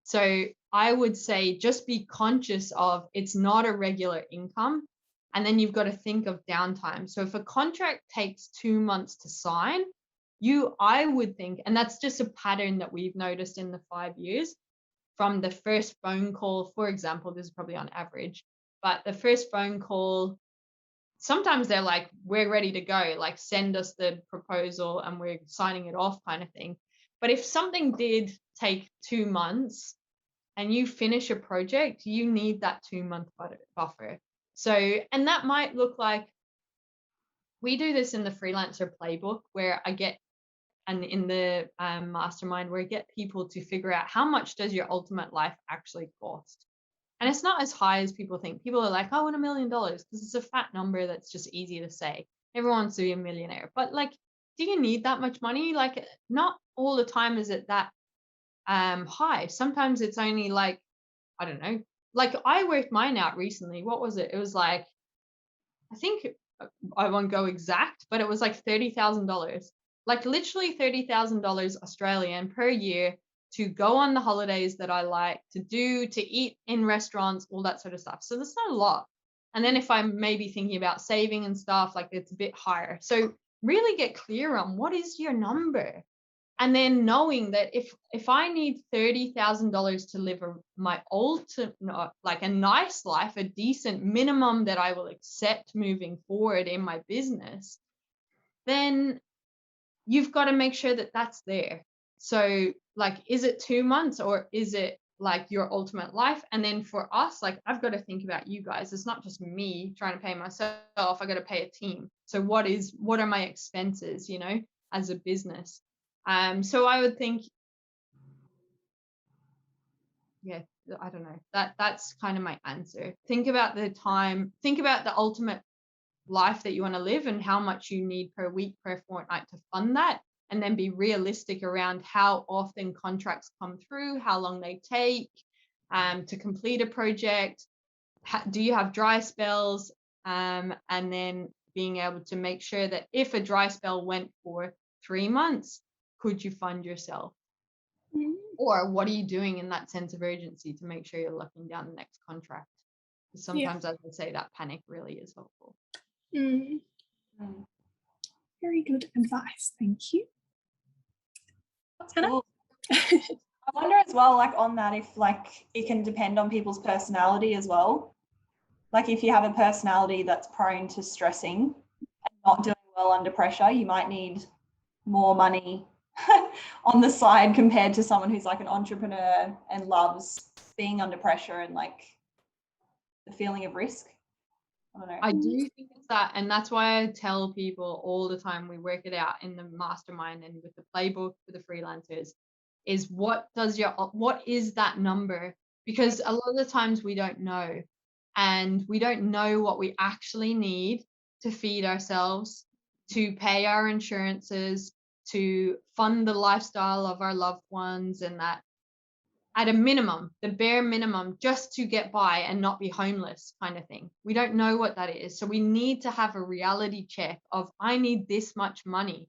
S3: So I would say just be conscious of it's not a regular income. And then you've got to think of downtime. So if a contract takes 2 months to sign, I would think, and that's just a pattern that we've noticed in the 5 years, from the first phone call, for example, this is probably on average, but the first phone call, sometimes they're like, we're ready to go, like send us the proposal and we're signing it off kind of thing. But if something did take 2 months and you finish a project, you need that 2-month buffer. So, and that might look like, we do this in the freelancer playbook where I get, and in the mastermind where I get people to figure out how much does your ultimate life actually cost. And it's not as high as people think. People are like, I want $1 million, because it's a fat number that's just easy to say. Everyone wants to be a millionaire. But like, do you need that much money? Like, not all the time is it that high. Sometimes it's only like, I don't know, like I worked mine out recently. What was it? It was like, I think, I won't go exact, but it was like $30,000, like literally $30,000 Australian per year to go on the holidays that I like to do, to eat in restaurants, all that sort of stuff. So that's not a lot. And then if I'm maybe thinking about saving and stuff, like it's a bit higher. So really get clear on what is your number. And then knowing that if I need $30,000 to live my ultimate, like a nice life, a decent minimum that I will accept moving forward in my business, then you've got to make sure that that's there. So like, is it 2 months or is it like your ultimate life? And then for us, like I've got to think about you guys. It's not just me trying to pay myself. I got to pay a team. So what are my expenses, as a business? So I would think, yeah, I don't know, that's kind of my answer. Think about the time, think about the ultimate life that you want to live and how much you need per week, per fortnight to fund that. And then be realistic around how often contracts come through, how long they take to complete a project. Do you have dry spells? And then being able to make sure that if a dry spell went for 3 months, could you fund yourself? Mm-hmm. Or what are you doing in that sense of urgency to make sure you're locking down the next contract? Because sometimes, as I say, that panic really is helpful.
S2: Mm. Very good advice. Thank you.
S1: That's cool. I wonder as well, like on that, if like it can depend on people's personality as well. Like if you have a personality that's prone to stressing and not doing well under pressure, you might need more money on the side compared to someone who's like an entrepreneur and loves being under pressure and like the feeling of risk. I don't know.
S3: I do think it's that, and that's why I tell people all the time, we work it out in the mastermind and with the playbook for the freelancers, is what is that number? Because a lot of the times we don't know, and we don't know what we actually need to feed ourselves, to pay our insurances, to fund the lifestyle of our loved ones, and that at a minimum, the bare minimum, just to get by and not be homeless kind of thing. We don't know what that is. So we need to have a reality check of, I need this much money.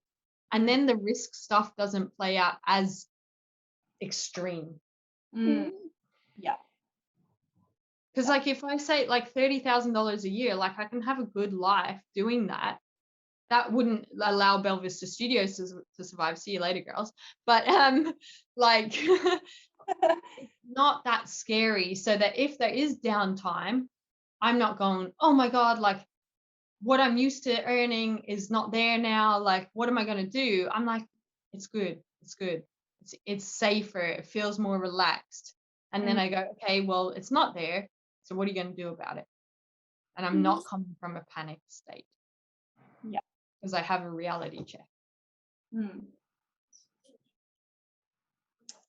S3: And then the risk stuff doesn't play out as extreme.
S1: Yeah.
S3: Because like if I say like $30,000 a year, like I can have a good life doing that. That wouldn't allow Bella Vista Studios to survive. See you later, girls. But like it's not that scary, so that if there is downtime, I'm not going, oh my God, like what I'm used to earning is not there now. Like, what am I going to do? I'm like, it's good. It's safer. It feels more relaxed. And then I go, okay, well, it's not there. So what are you going to do about it? And I'm not coming from a panic state.
S1: Yeah.
S3: Because I have a reality check.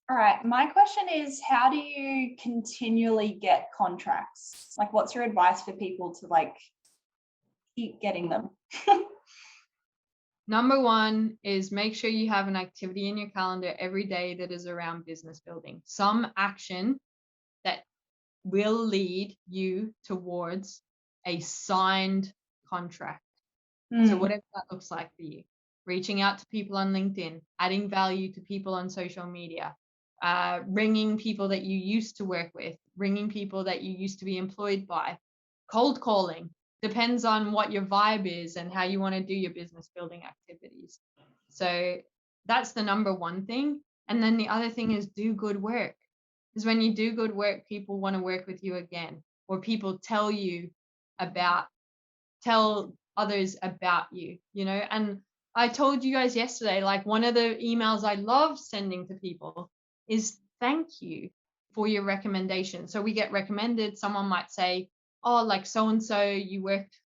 S1: All right. My question is, how do you continually get contracts? Like, what's your advice for people to like keep getting them?
S3: Number one is make sure you have an activity in your calendar every day that is around business building. Some action that will lead you towards a signed contract. So whatever that looks like for you, reaching out to people on LinkedIn, adding value to people on social media, ringing people that you used to work with, ringing people that you used to be employed by, cold calling. Depends on what your vibe is and how you want to do your business building activities. So that's the number one thing. And then the other thing is do good work. Because when you do good work, people want to work with you again, or people tell others about you, you know. And I told you guys yesterday, like one of the emails I love sending to people is thank you for your recommendation. So we get recommended, someone might say, oh, like so-and-so, you worked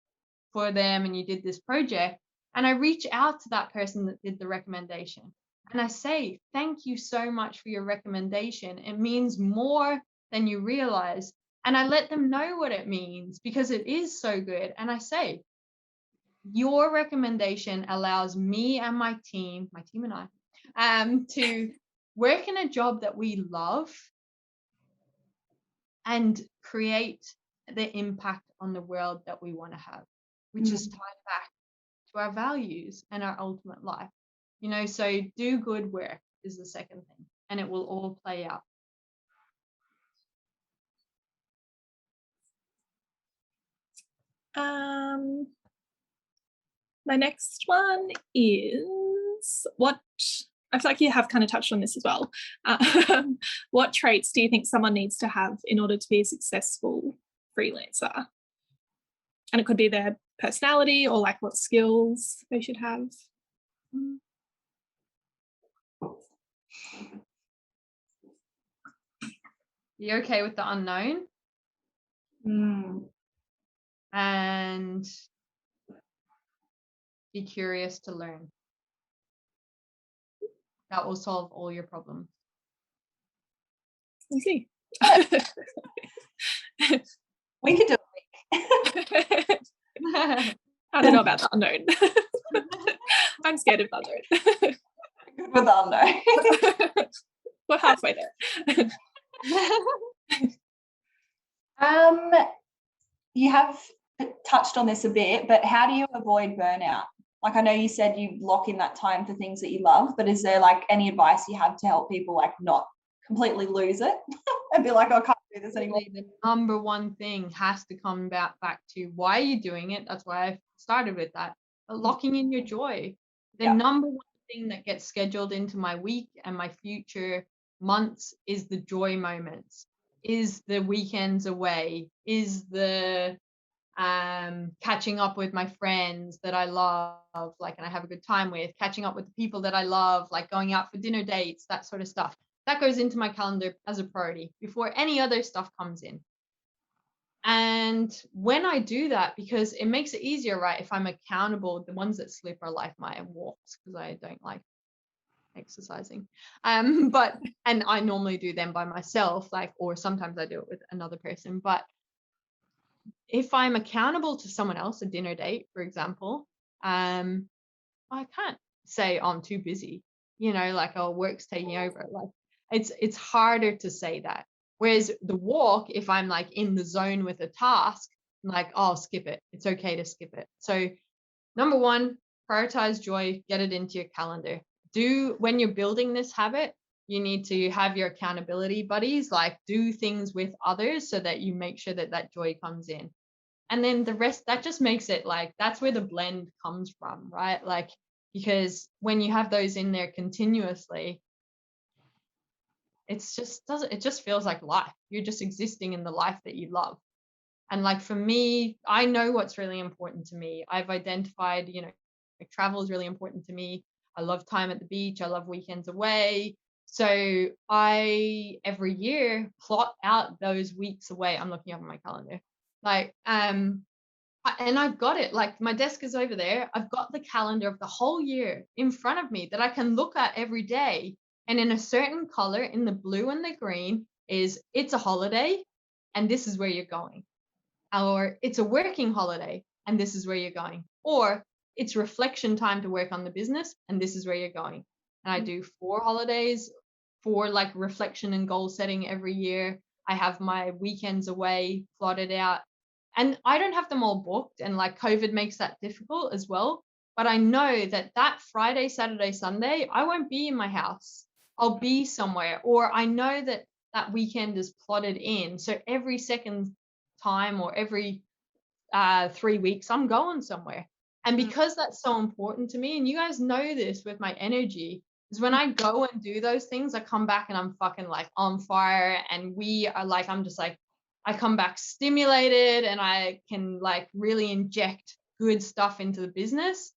S3: for them and you did this project. And I reach out to that person that did the recommendation and I say, thank you so much for your recommendation. It means more than you realize. And I let them know what it means because it is so good. And I say, your recommendation allows me and my team and I, to work in a job that we love and create the impact on the world that we want to have, which is tied back to our values and our ultimate life. You know, so do good work is the second thing, and it will all play out.
S2: My next one is I feel like you have kind of touched on this as well. What traits do you think someone needs to have in order to be a successful freelancer? And it could be their personality or like what skills they should have.
S3: Be okay with the unknown. And be curious to learn. That will solve all your problems.
S2: Easy.
S1: We could do
S2: it. I don't know about the unknown. I'm scared of the unknown.
S1: Good with the unknown.
S2: We're halfway there.
S1: You have touched on this a bit, but how do you avoid burnout? Like I know you said you lock in that time for things that you love, but is there like any advice you have to help people like not completely lose it and be like, I can't do this anymore?
S3: The number one thing has to come back to why are you doing it? That's why I started with that. But locking in your joy. The number one thing that gets scheduled into my week and my future months is the joy moments, is the weekends away, is the catching up with my friends that I love, like, and I have a good time with, catching up with the people that I love, like going out for dinner dates, that sort of stuff. That goes into my calendar as a priority before any other stuff comes in. And when I do that, because it makes it easier, right? If I'm accountable, the ones that slip are like my walks, because I don't like exercising. And I normally do them by myself, like, or sometimes I do it with another person. But if I'm accountable to someone else, a dinner date, for example, I can't say, oh, I'm too busy, you know, like, oh, work's taking over. Like, it's harder to say that. Whereas the walk, if I'm like in the zone with a task, I'm like, oh, skip it. It's okay to skip it. So number one, prioritize joy, get it into your calendar. When you're building this habit, you need to have your accountability buddies, like do things with others so that you make sure that that joy comes in. And then the rest, that just makes it like, that's where the blend comes from, right? Like, because when you have those in there continuously, it just feels like life. You're just existing in the life that you love. And like for me, I know what's really important to me. I've identified, you know, like travel is really important to me. I love time at the beach. I love weekends away. So I, every year, plot out those weeks away. I'm looking up on my calendar. Like, and I've got it, like my desk is over there. I've got the calendar of the whole year in front of me that I can look at every day. And in a certain color, in the blue and the green, is it's a holiday and this is where you're going. Or it's a working holiday and this is where you're going. Or it's reflection time to work on the business, and this is where you're going. And I do 4 holidays for like reflection and goal setting every year. I have my weekends away plotted out, and I don't have them all booked, and like COVID makes that difficult as well. But I know that that Friday, Saturday, Sunday, I won't be in my house. I'll be somewhere, or I know that that weekend is plotted in. So every second time or every 3 weeks, I'm going somewhere. And because that's so important to me, and you guys know this with my energy, is when I go and do those things, I come back and I'm fucking like on fire. And we are like, I'm just like, I come back stimulated, and I can like really inject good stuff into the business.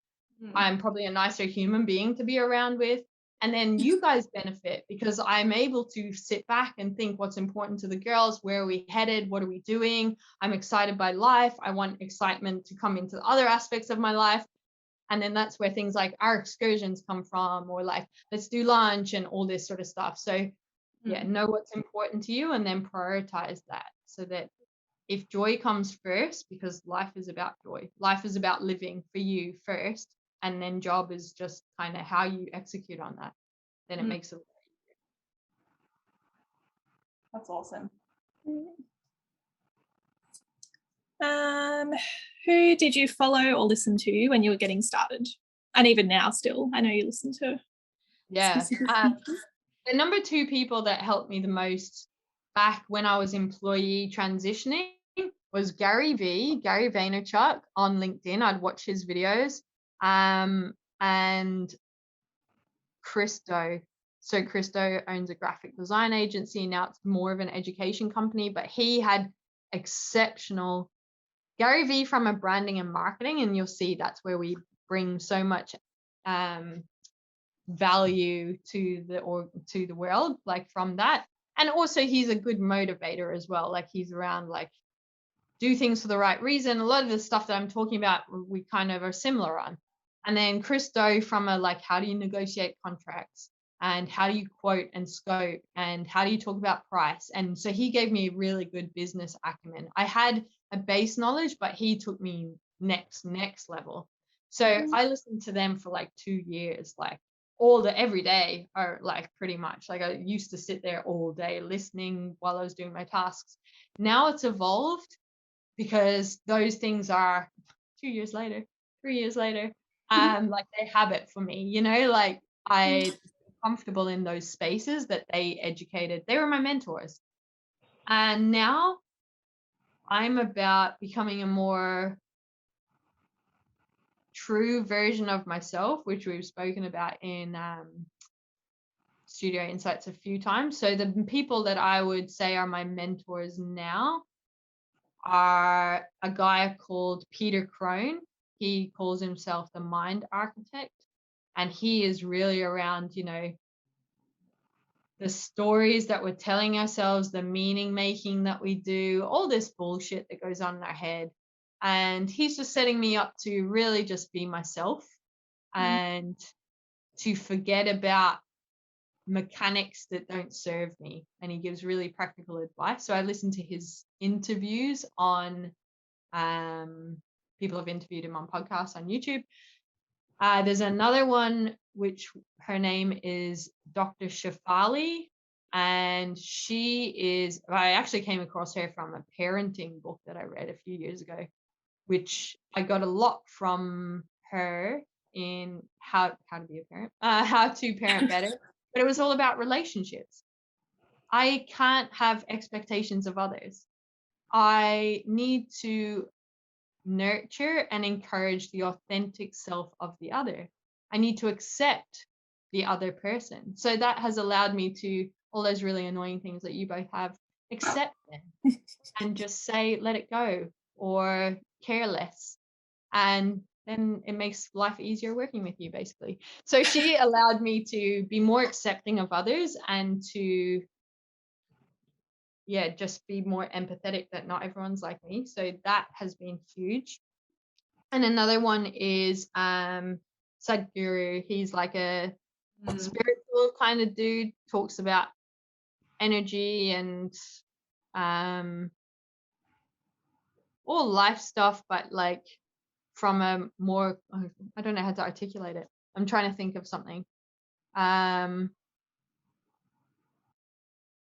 S3: I'm probably a nicer human being to be around with. And then you guys benefit because I'm able to sit back and think what's important to the girls. Where are we headed? What are we doing? I'm excited by life. I want excitement to come into other aspects of my life. And then that's where things like our excursions come from, or like, let's do lunch and all this sort of stuff. So yeah, know what's important to you and then prioritize that, so that if joy comes first, because life is about joy, life is about living for you first, and then job is just kind of how you execute on that, then it makes it.
S1: That's awesome.
S2: Who did you follow or listen to when you were getting started? And even now still, I know you listen to.
S3: The number 2 people that helped me the most back when I was employee transitioning was Gary Vaynerchuk on LinkedIn. I'd watch his videos. And Christo. So Christo owns a graphic design agency. Now it's more of an education company, but he had exceptional Gary V from a branding and marketing. And you'll see that's where we bring so much value to the world, like from that. And also he's a good motivator as well. Like he's around like do things for the right reason. A lot of the stuff that I'm talking about, we kind of are similar on. And then Christo from a like, how do you negotiate contracts, and how do you quote and scope, and how do you talk about price? And so he gave me really good business acumen. I had a base knowledge, but he took me next level. So I listened to them for like 2 years, like every day, or like pretty much like I used to sit there all day listening while I was doing my tasks. Now it's evolved, because those things are 2 years later, 3 years later, like they habit for me, you know, like I comfortable in those spaces that they educated. They were my mentors. And now I'm about becoming a more true version of myself, which we've spoken about in Studio Insights a few times. So the people that I would say are my mentors now are a guy called Peter Crone. He calls himself the mind architect, and he is really around, you know, the stories that we're telling ourselves, the meaning making that we do, all this bullshit that goes on in our head. And he's just setting me up to really just be myself and to forget about mechanics that don't serve me. And he gives really practical advice. So I listen to his interviews on people have interviewed him on podcasts on YouTube. There's another one which her name is Dr. Shafali, and I actually came across her from a parenting book that I read a few years ago, which I got a lot from her in how to be a parent, how to parent better. But it was all about relationships. I can't have expectations of others. I need to nurture and encourage the authentic self of the other. I need to accept the other person. So that has allowed me to, all those really annoying things that you both have, accept them and just say, let it go, or care less. And then it makes life easier working with you, basically. So she allowed me to be more accepting of others and to just be more empathetic that not everyone's like me. So that has been huge. And another one is Sadhguru. He's like a spiritual kind of dude, talks about energy and all life stuff, but like from a more, I don't know how to articulate it. I'm trying to think of something.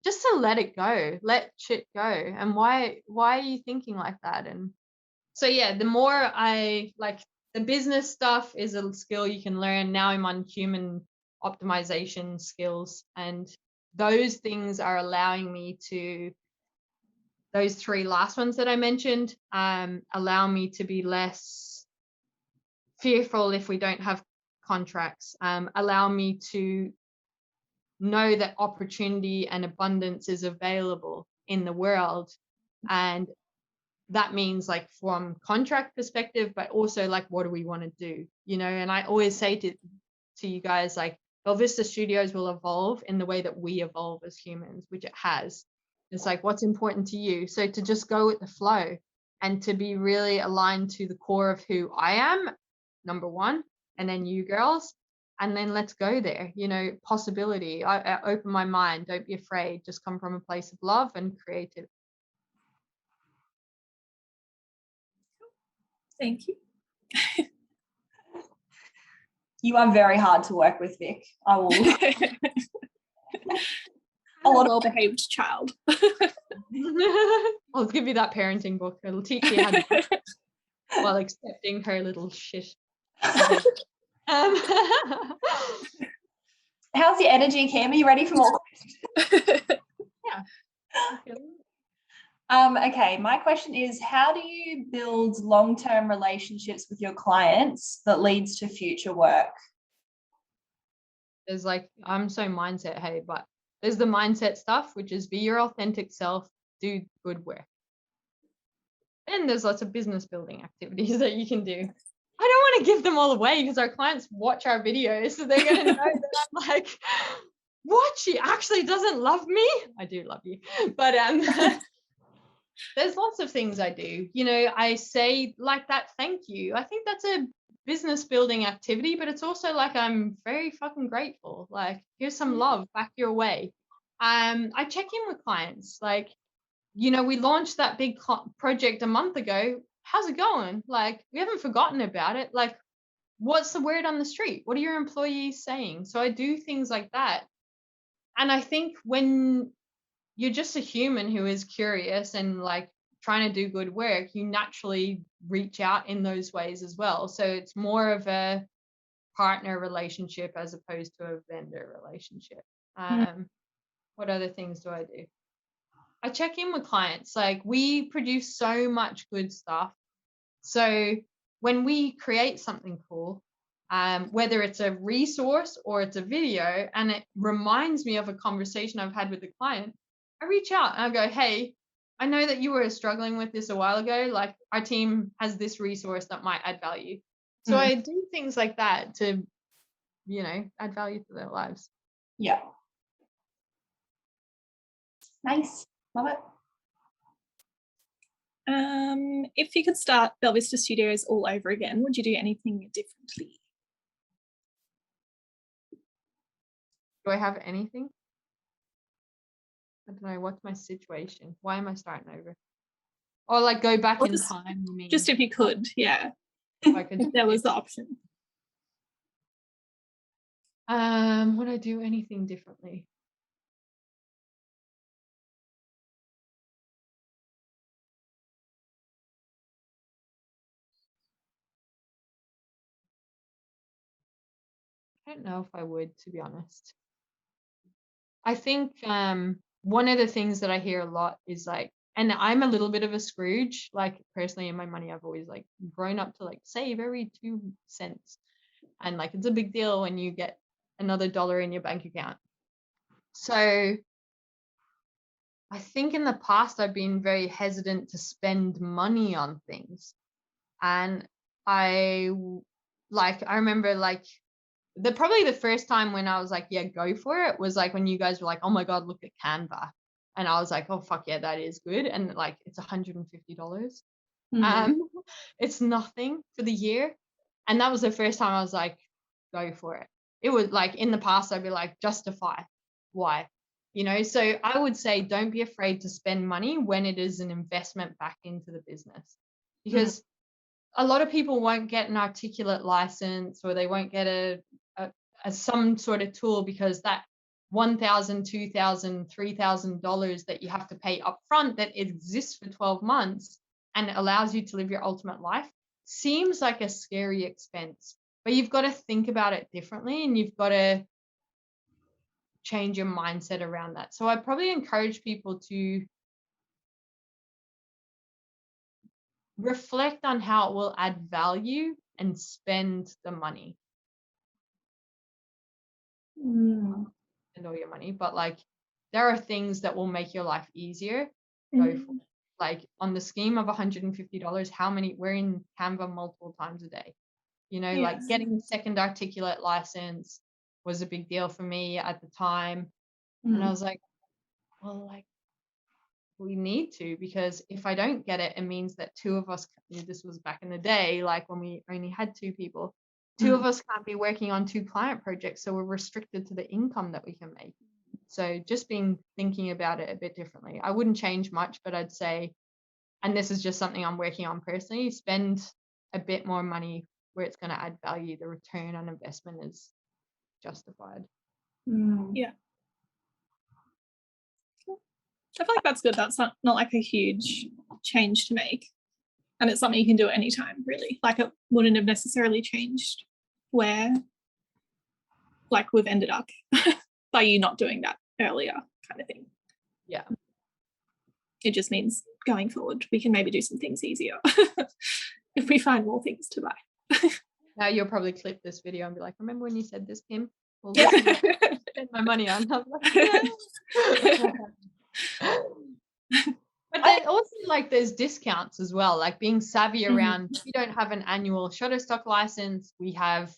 S3: Just to let it go, let shit go. And why are you thinking like that? And so yeah, the more I like, the business stuff is a skill you can learn. Now I'm on human optimization skills, and those things are allowing me to, those three last ones that I mentioned, allow me to be less fearful if we don't have contracts, allow me to know that opportunity and abundance is available in the world. And that means like from contract perspective, but also like, what do we want to do? You know, and I always say to you guys, like, Belvista Studios will evolve in the way that we evolve as humans, which it has. It's like, what's important to you? So to just go with the flow and to be really aligned to the core of who I am, number one, and then you girls, and then let's go there. You know, possibility. I open my mind. Don't be afraid. Just come from a place of love and creative.
S2: Thank you.
S1: You are very hard to work with, Vic. I will.
S2: A well-behaved child.
S3: I'll give you that parenting book. It'll teach you how to while accepting her little shit.
S1: How's your energy, Kim? Are you ready for more?
S3: Yeah.
S1: Okay, my question is, how do you build long-term relationships with your clients that leads to future work?
S3: There's like, I'm so mindset, hey, but there's the mindset stuff, which is be your authentic self, do good work. And there's lots of business building activities that you can do. I don't want to give them all away because our clients watch our videos, so they're going to know that I'm like, what? She actually doesn't love me? I do love you. But there's lots of things I do. You know, I say like that, thank you. I think that's a business building activity, but it's also like, I'm very fucking grateful. Like, here's some love back your way. I check in with clients. Like, you know, we launched that big project a month ago. How's it going? Like, we haven't forgotten about it. Like, what's the word on the street? What are your employees saying? So I do things like that. And I think when you're just a human who is curious and like trying to do good work, you naturally reach out in those ways as well. So it's more of a partner relationship as opposed to a vendor relationship. What other things do I do? I check in with clients. Like, we produce so much good stuff. So when we create something cool, whether it's a resource or it's a video, and it reminds me of a conversation I've had with the client, I reach out and I go, hey, I know that you were struggling with this a while ago. Like, our team has this resource that might add value. So I do things like that to, you know, add value to their lives.
S1: Yeah. Nice. Love it.
S2: If you could start Belvista Studios all over again, would you do anything differently?
S3: Do I have anything? I don't know. What's my situation? Why am I starting over? Or like go back in time, you mean?
S2: Just if you could, yeah.
S3: If
S2: there was the option.
S3: Would I do anything differently? I don't know if I would, to be honest. I think one of the things that I hear a lot is like, and I'm a little bit of a Scrooge, like personally in my money, I've always like grown up to like save every 2 cents. And like, it's a big deal when you get another dollar in your bank account. So I think in the past, I've been very hesitant to spend money on things. And I remember like probably the first time when I was like, yeah, go for it, was like when you guys were like, oh my God, look at Canva. And I was like, oh, fuck yeah, that is good. And like, it's $150. It's nothing for the year. And that was the first time I was like, go for it. It was like, in the past, I'd be like, justify why, you know? So I would say, don't be afraid to spend money when it is an investment back into the business, because a lot of people won't get an articulate license, or they won't get a some sort of tool, because that $1,000, $2,000, $3,000 that you have to pay upfront that exists for 12 months and allows you to live your ultimate life seems like a scary expense. But you've got to think about it differently, and you've got to change your mindset around that. So I'd probably encourage people to reflect on how it will add value and spend the money. And all your money, but like, there are things that will make your life easier. Go for it. Like, on the scheme of $150, how many, we're in Canva multiple times a day, you know. Like, getting the second articulate license was a big deal for me at the time. And I was like, well, like, we need to, because if I don't get it, it means that two of us, this was back in the day, like when we only had two people, two of us can't be working on 2 client projects, so we're restricted to the income that we can make. So just thinking about it a bit differently. I wouldn't change much, but I'd say, and this is just something I'm working on personally, spend a bit more money where it's going to add value. The return on investment is justified.
S2: Yeah. I feel like that's good. That's not like a huge change to make. And it's something you can do at any time, really. Like, it wouldn't have necessarily changed where, like, we've ended up by you not doing that earlier, kind of thing.
S3: Yeah.
S2: It just means going forward, we can maybe do some things easier if we find more things to buy.
S3: Now you'll probably clip this video and be like, remember when you said this, Kim? Well,
S2: Yeah.
S3: this is what I spend my money on. I'm like, yeah. But then also, like, there's discounts as well, like being savvy around, we don't have an annual Shutterstock license, we have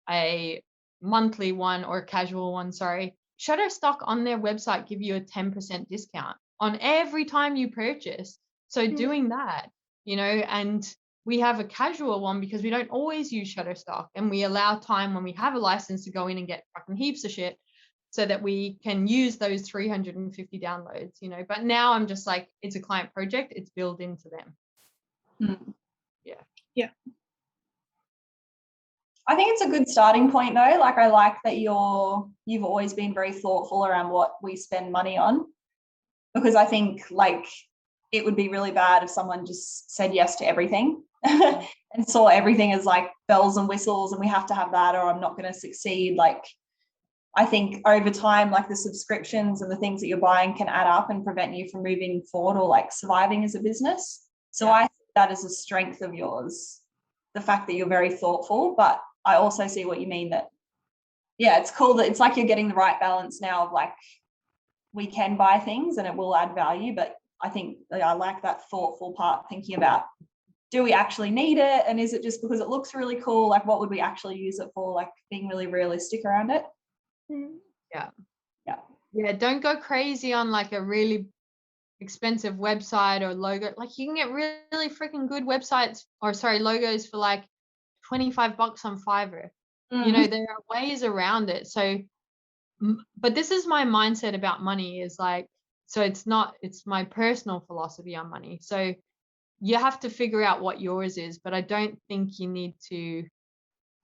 S3: a monthly one, or casual one, sorry. Shutterstock on their website give you a 10% discount on every time you purchase. So doing that, you know, and we have a casual one because we don't always use Shutterstock, and we allow time when we have a license to go in and get fucking heaps of shit, so that we can use those 350 downloads, you know. But now I'm just like, it's a client project, it's built into them. Yeah.
S1: I think it's a good starting point though. Like, I like that you've always been very thoughtful around what we spend money on, because I think, like, it would be really bad if someone just said yes to everything and saw everything as like bells and whistles and we have to have that or I'm not going to succeed. Like, I think over time, like, the subscriptions and the things that you're buying can add up and prevent you from moving forward or like surviving as a business. So I think that is a strength of yours, the fact that you're very thoughtful. But I also see what you mean, that, yeah, it's cool that it's like you're getting the right balance now of like, we can buy things and it will add value. But I think I like that thoughtful part, thinking about, do we actually need it? And is it just because it looks really cool? Like, what would we actually use it for? Like, being really realistic around it.
S3: Yeah, don't go crazy on like a really expensive website or logo. Like, you can get really freaking good websites, or sorry, logos for like $25 on Fiverr. You know, there are ways around it. So, but this is my mindset about money, is like, so it's my personal philosophy on money. So you have to figure out what yours is, but I don't think you need to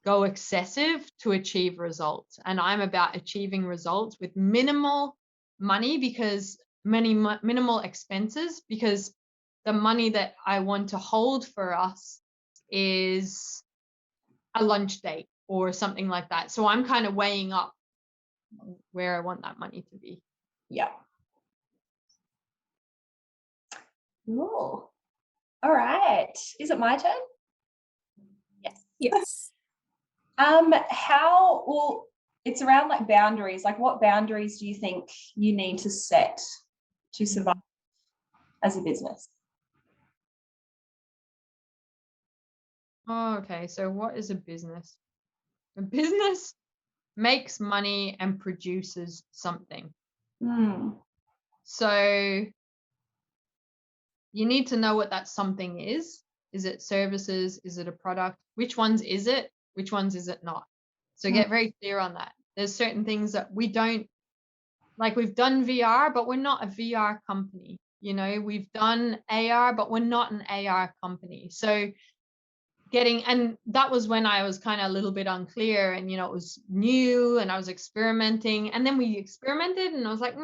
S3: go excessive to achieve results. And I'm about achieving results with minimal money, because minimal expenses, because the money that I want to hold for us is a lunch date or something like that. So I'm kind of weighing up where I want that money to be.
S1: Yeah. Cool. All right. Is it my turn?
S2: Yes.
S1: Well, it's around like boundaries. Like, what boundaries do you think you need to set to survive as a business?
S3: Oh, okay. So what is a business? A business makes money and produces something. So you need to know what that something is. Is it services? Is it a product? Which ones is it? Which ones is it not? So get very clear on that. There's certain things that we don't, like, we've done VR, but we're not a VR company. You know, we've done AR, but we're not an AR company. So and that was when I was kind of a little bit unclear, and it was new and I was experimenting, and then we experimented and I was like,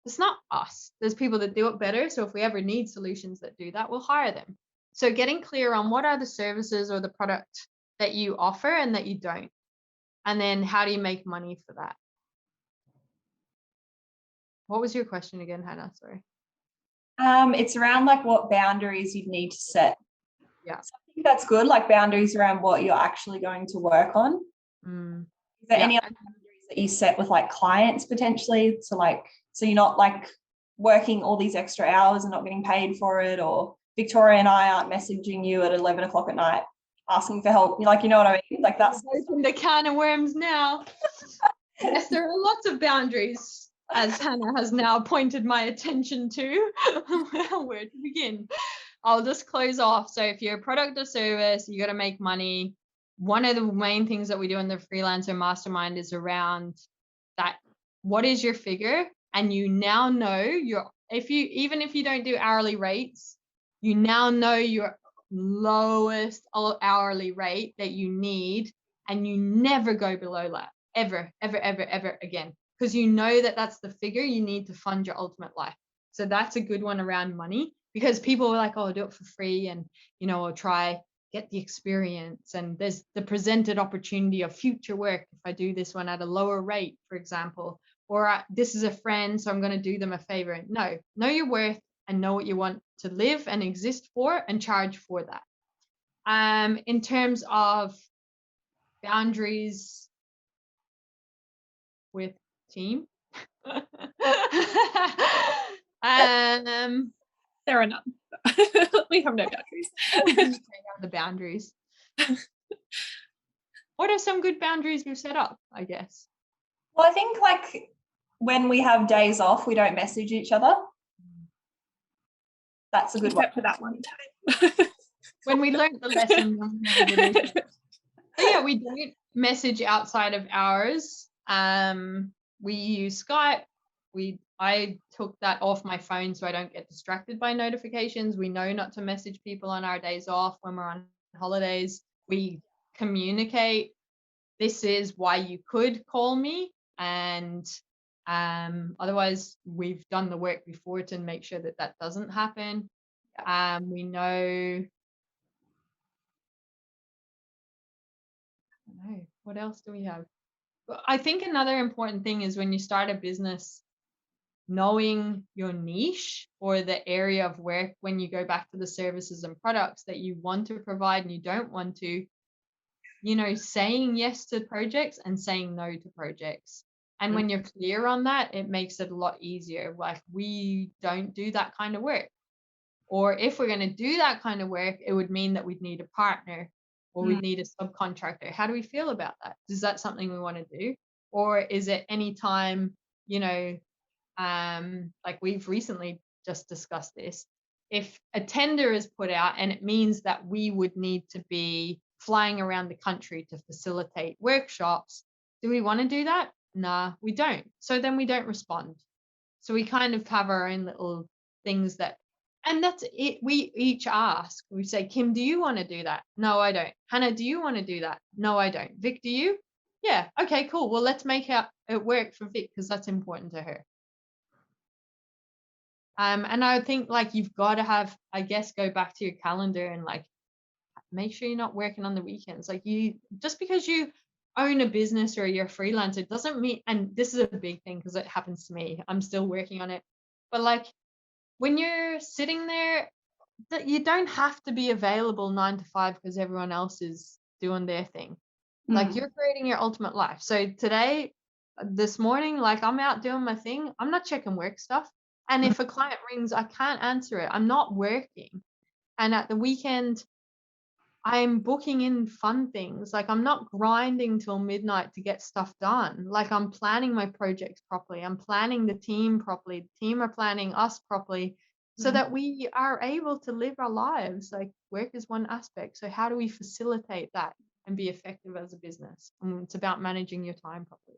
S3: it's not us. There's people that do it better. So if we ever need solutions that do that, we'll hire them. So getting clear on what are the services or the product that you offer and that you don't. And then how do you make money for that? What was your question again, Hannah? Sorry.
S1: It's around like what boundaries you'd need to set.
S3: Yeah.
S1: So I think that's good, like boundaries around what you're actually going to work on. Is there any other boundaries that you set with like clients potentially? So you're not like working all these extra hours and not getting paid for it, or Victoria and I aren't messaging you at 11 o'clock at night asking for help. Like, you know what I mean? Like that's
S3: opened a can of worms now. Yes, there are lots of boundaries, as Hannah has now pointed my attention to. Well, where to begin? I'll just close off. So if you're a product or service, you got to make money. One of the main things that we do in the freelancer mastermind is around that. What is your figure? And you now know even if you don't do hourly rates, you now know your lowest hourly rate that you need, and you never go below that ever again, because you know that that's the figure you need to fund your ultimate life. So that's a good one around money, because people are like, oh, I'll do it for free, and I'll try get the experience, and there's the presented opportunity of future work if I do this one at a lower rate, for example, or this is a friend, so I'm going to do them a favor. No, know your worth and know what you want to live and exist for, and charge for that. In terms of boundaries with team,
S2: there are none. We have no boundaries.
S3: The boundaries. What are some good boundaries we've set up, I guess?
S1: Well, I think like when we have days off, we don't message each other. That's a good
S2: Except
S1: one.
S2: for that one time.
S3: When we learned the lesson. So yeah, we don't message outside of hours. We use Skype. I took that off my phone so I don't get distracted by notifications. We know not to message people on our days off when we're on holidays. We communicate, this is why you could call me, and otherwise we've done the work before to make sure that that doesn't happen. We know, I don't know, what else do we have? I think another important thing is when you start a business, knowing your niche or the area of work when you go back to the services and products that you want to provide and you don't want to, saying yes to projects and saying no to projects. And when you're clear on that, it makes it a lot easier. Like, we don't do that kind of work. Or if we're going to do that kind of work, it would mean that we'd need a partner or we'd need a subcontractor. How do we feel about that? Is that something we want to do? Or is it anytime, like we've recently just discussed this, if a tender is put out and it means that we would need to be flying around the country to facilitate workshops, do we want to do that? Nah, we don't. So then we don't respond. So we kind of have our own little things and that's it. We each ask, we say, Kim, do you want to do that? No, I don't. Hannah, do you want to do that? No, I don't. Vic, do you? Yeah. Okay, cool. Well, let's make it work for Vic, because that's important to her. And I think like you've got to have, I guess, go back to your calendar and like make sure you're not working on the weekends. Like, just because you own a business or you're a freelancer doesn't mean, and this is a big thing because it happens to me, I'm still working on it, but like when you're sitting there, that you don't have to be available 9 to 5 because everyone else is doing their thing. Like, you're creating your ultimate life. So this morning, like, I'm out doing my thing. I'm not checking work stuff. And if a client rings, I can't answer it. I'm not working. And at the weekend, I'm booking in fun things. Like, I'm not grinding till midnight to get stuff done. Like, I'm planning my projects properly. I'm planning the team properly. The team are planning us properly so that we are able to live our lives. Like, work is one aspect. So how do we facilitate that and be effective as a business? And it's about managing your time properly.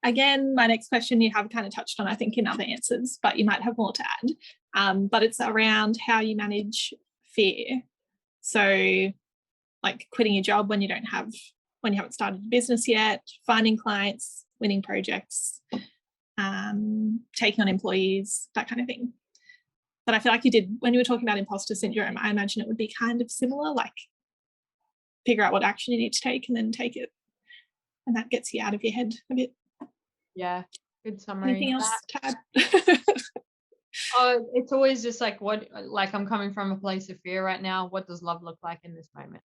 S2: Again, my next question you have kind of touched on, I think, in other answers, but you might have more to add. But it's around how you manage fear. So like quitting your job when you haven't started a business yet, finding clients, winning projects, taking on employees, that kind of thing. But I feel like you did, when you were talking about imposter syndrome, I imagine it would be kind of similar, like figure out what action you need to take and then take it. And that gets you out of your head a bit.
S3: Yeah, good summary.
S2: Anything else, Tad?
S3: Oh, it's always just like, I'm coming from a place of fear right now. What does love look like in this moment?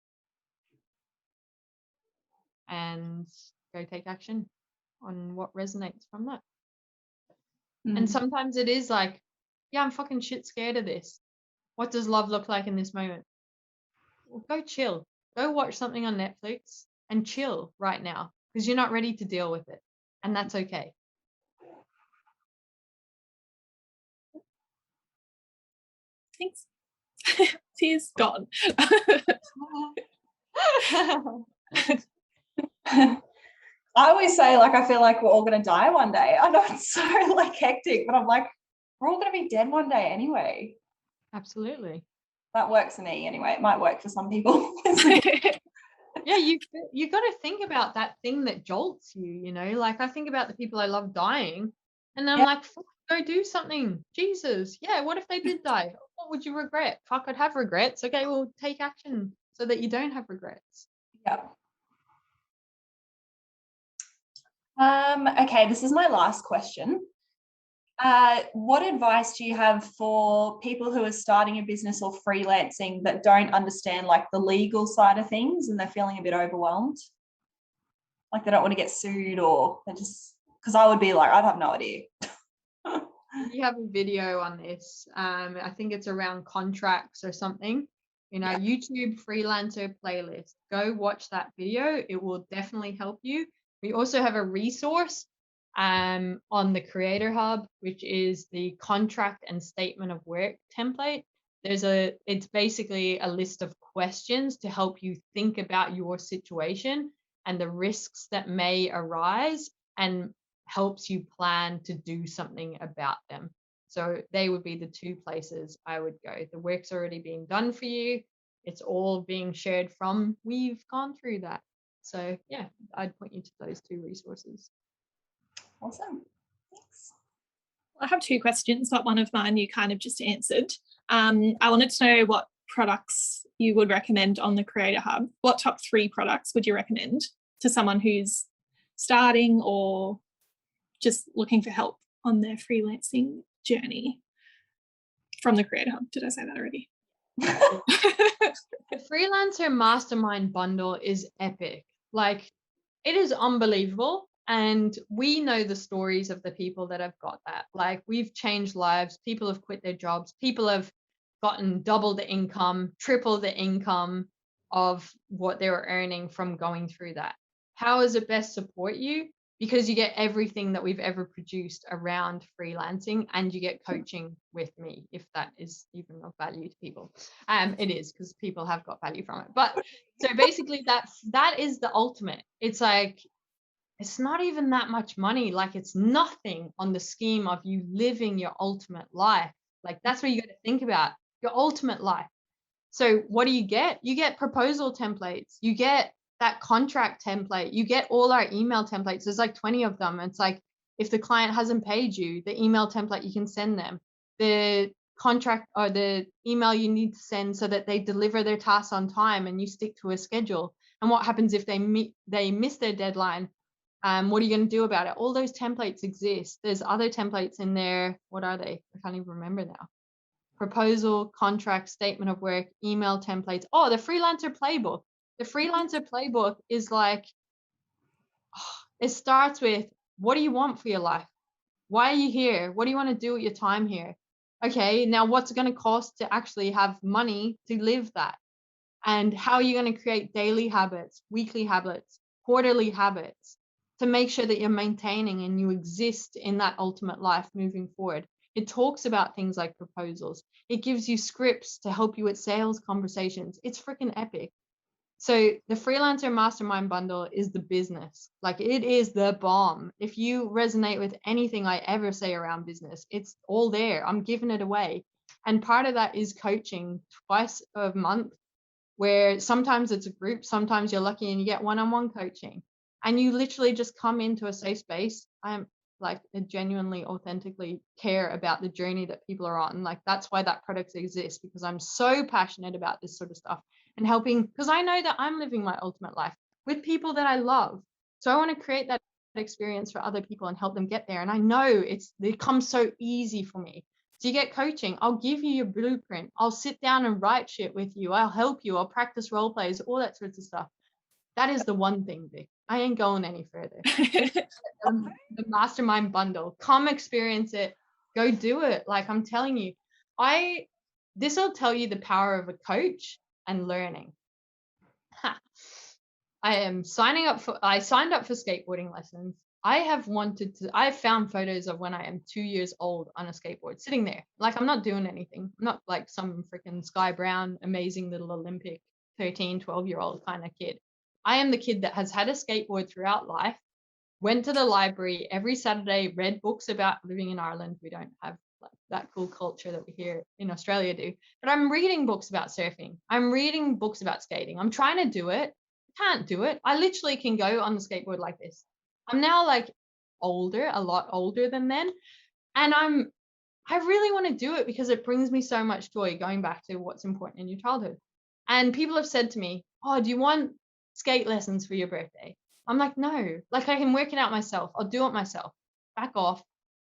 S3: And go take action on what resonates from that. And sometimes it is like, yeah, I'm fucking shit scared of this. What does love look like in this moment? Well, go chill. Go watch something on Netflix and chill right now because you're not ready to deal with it. And that's okay.
S2: Thanks. Tears gone.
S1: I always say, like, I feel like we're all going to die one day. I know it's so like hectic, but I'm like, we're all going to be dead one day anyway.
S3: Absolutely.
S1: That works for me anyway. It might work for some people.
S3: Yeah, you got to think about that thing that jolts you, you know, like I think about the people I love dying and I'm like, fuck, go do something. Jesus. Yeah. What if they did die? What would you regret? Fuck, I'd have regrets. Okay, well, take action so that you don't have regrets.
S1: Yeah. Okay, this is my last question. What advice do you have for people who are starting a business or freelancing that don't understand like the legal side of things and they're feeling a bit overwhelmed? Like they don't want to get sued or they just, because I would be like, I'd have no idea.
S3: You have a video on this. I think it's around contracts or something. You know, YouTube freelancer playlist. Go watch that video. It will definitely help you. We also have a resource on the Creator Hub, which is the contract and statement of work template. It's basically a list of questions to help you think about your situation and the risks that may arise and helps you plan to do something about them. So they would be the two places I would go. The work's already being done for you. It's all being shared from, we've gone through that. So yeah, I'd point you to those two resources.
S1: Awesome. Thanks.
S2: I have two questions, but one of mine you kind of just answered. I wanted to know what products you would recommend on the Creator Hub. What top 3 products would you recommend to someone who's starting or just looking for help on their freelancing journey from the Creator Hub? Did I say that already?
S3: The Freelancer Mastermind bundle is epic. Like, it is unbelievable. And we know the stories of the people that have got that. Like, we've changed lives. People have quit their jobs. People have gotten double the income, triple the income of what they were earning from going through that. How does it best support you? Because you get everything that we've ever produced around freelancing and you get coaching with me, if that is even of value to people. It is, because people have got value from it. But so basically that is the ultimate. It's like, it's not even that much money. Like, it's nothing on the scheme of you living your ultimate life. Like, that's what you got to think about, your ultimate life. So what do? You get proposal templates. You get that contract template. You get all our email templates. There's like 20 of them. It's like, if the client hasn't paid you, the email template you can send them, the contract or the email you need to send so that they deliver their tasks on time and you stick to a schedule. And what happens if they miss their deadline? What are you going to do about it? All those templates exist. There's other templates in there. What are they? I can't even remember now. Proposal, contract, statement of work, email templates. Oh, the freelancer playbook. The freelancer playbook is like, it starts with, what do you want for your life? Why are you here? What do you want to do with your time here? Okay, now what's it going to cost to actually have money to live that? And how are you going to create daily habits, weekly habits, quarterly habits to make sure that you're maintaining and you exist in that ultimate life moving forward? It talks about things like proposals. It gives you scripts to help you with sales conversations. It's freaking epic. So the freelancer mastermind bundle is the business. Like, it is the bomb. If you resonate with anything I ever say around business, it's all there. I'm giving it away. And part of that is coaching twice a month, where sometimes it's a group, sometimes you're lucky and you get one-on-one coaching. And you literally just come into a safe space. I'm like, I genuinely, authentically care about the journey that people are on. Like, that's why that product exists, because I'm so passionate about this sort of stuff and helping, because I know that I'm living my ultimate life with people that I love. So I want to create that experience for other people and help them get there. And I know it comes so easy for me. So you get coaching, I'll give you your blueprint, I'll sit down and write shit with you, I'll help you, I'll practice role plays, all that sorts of stuff. That is the one thing, Vic. I ain't going any further. The mastermind bundle, come experience it, go do it. Like, I'm telling you, this will tell you the power of a coach and learning. I signed up for skateboarding lessons. I've found photos of when I am 2 years old on a skateboard, sitting there. Like, I'm not doing anything. I'm not like some freaking Sky Brown, amazing little Olympic 13, 12-year-old kind of kid. I am the kid that has had a skateboard throughout life, went to the library every Saturday, read books about living in Ireland. We don't have like that cool culture that we here in Australia do. But I'm reading books about surfing. I'm reading books about skating. I'm trying to do it. Can't do it. I literally can go on the skateboard like this. I'm now like older, a lot older than then. And I really want to do it because it brings me so much joy, going back to what's important in your childhood. And people have said to me, oh, do you want skate lessons for your birthday? I'm like, no, like, I can work it out myself. I'll do it myself. Back off.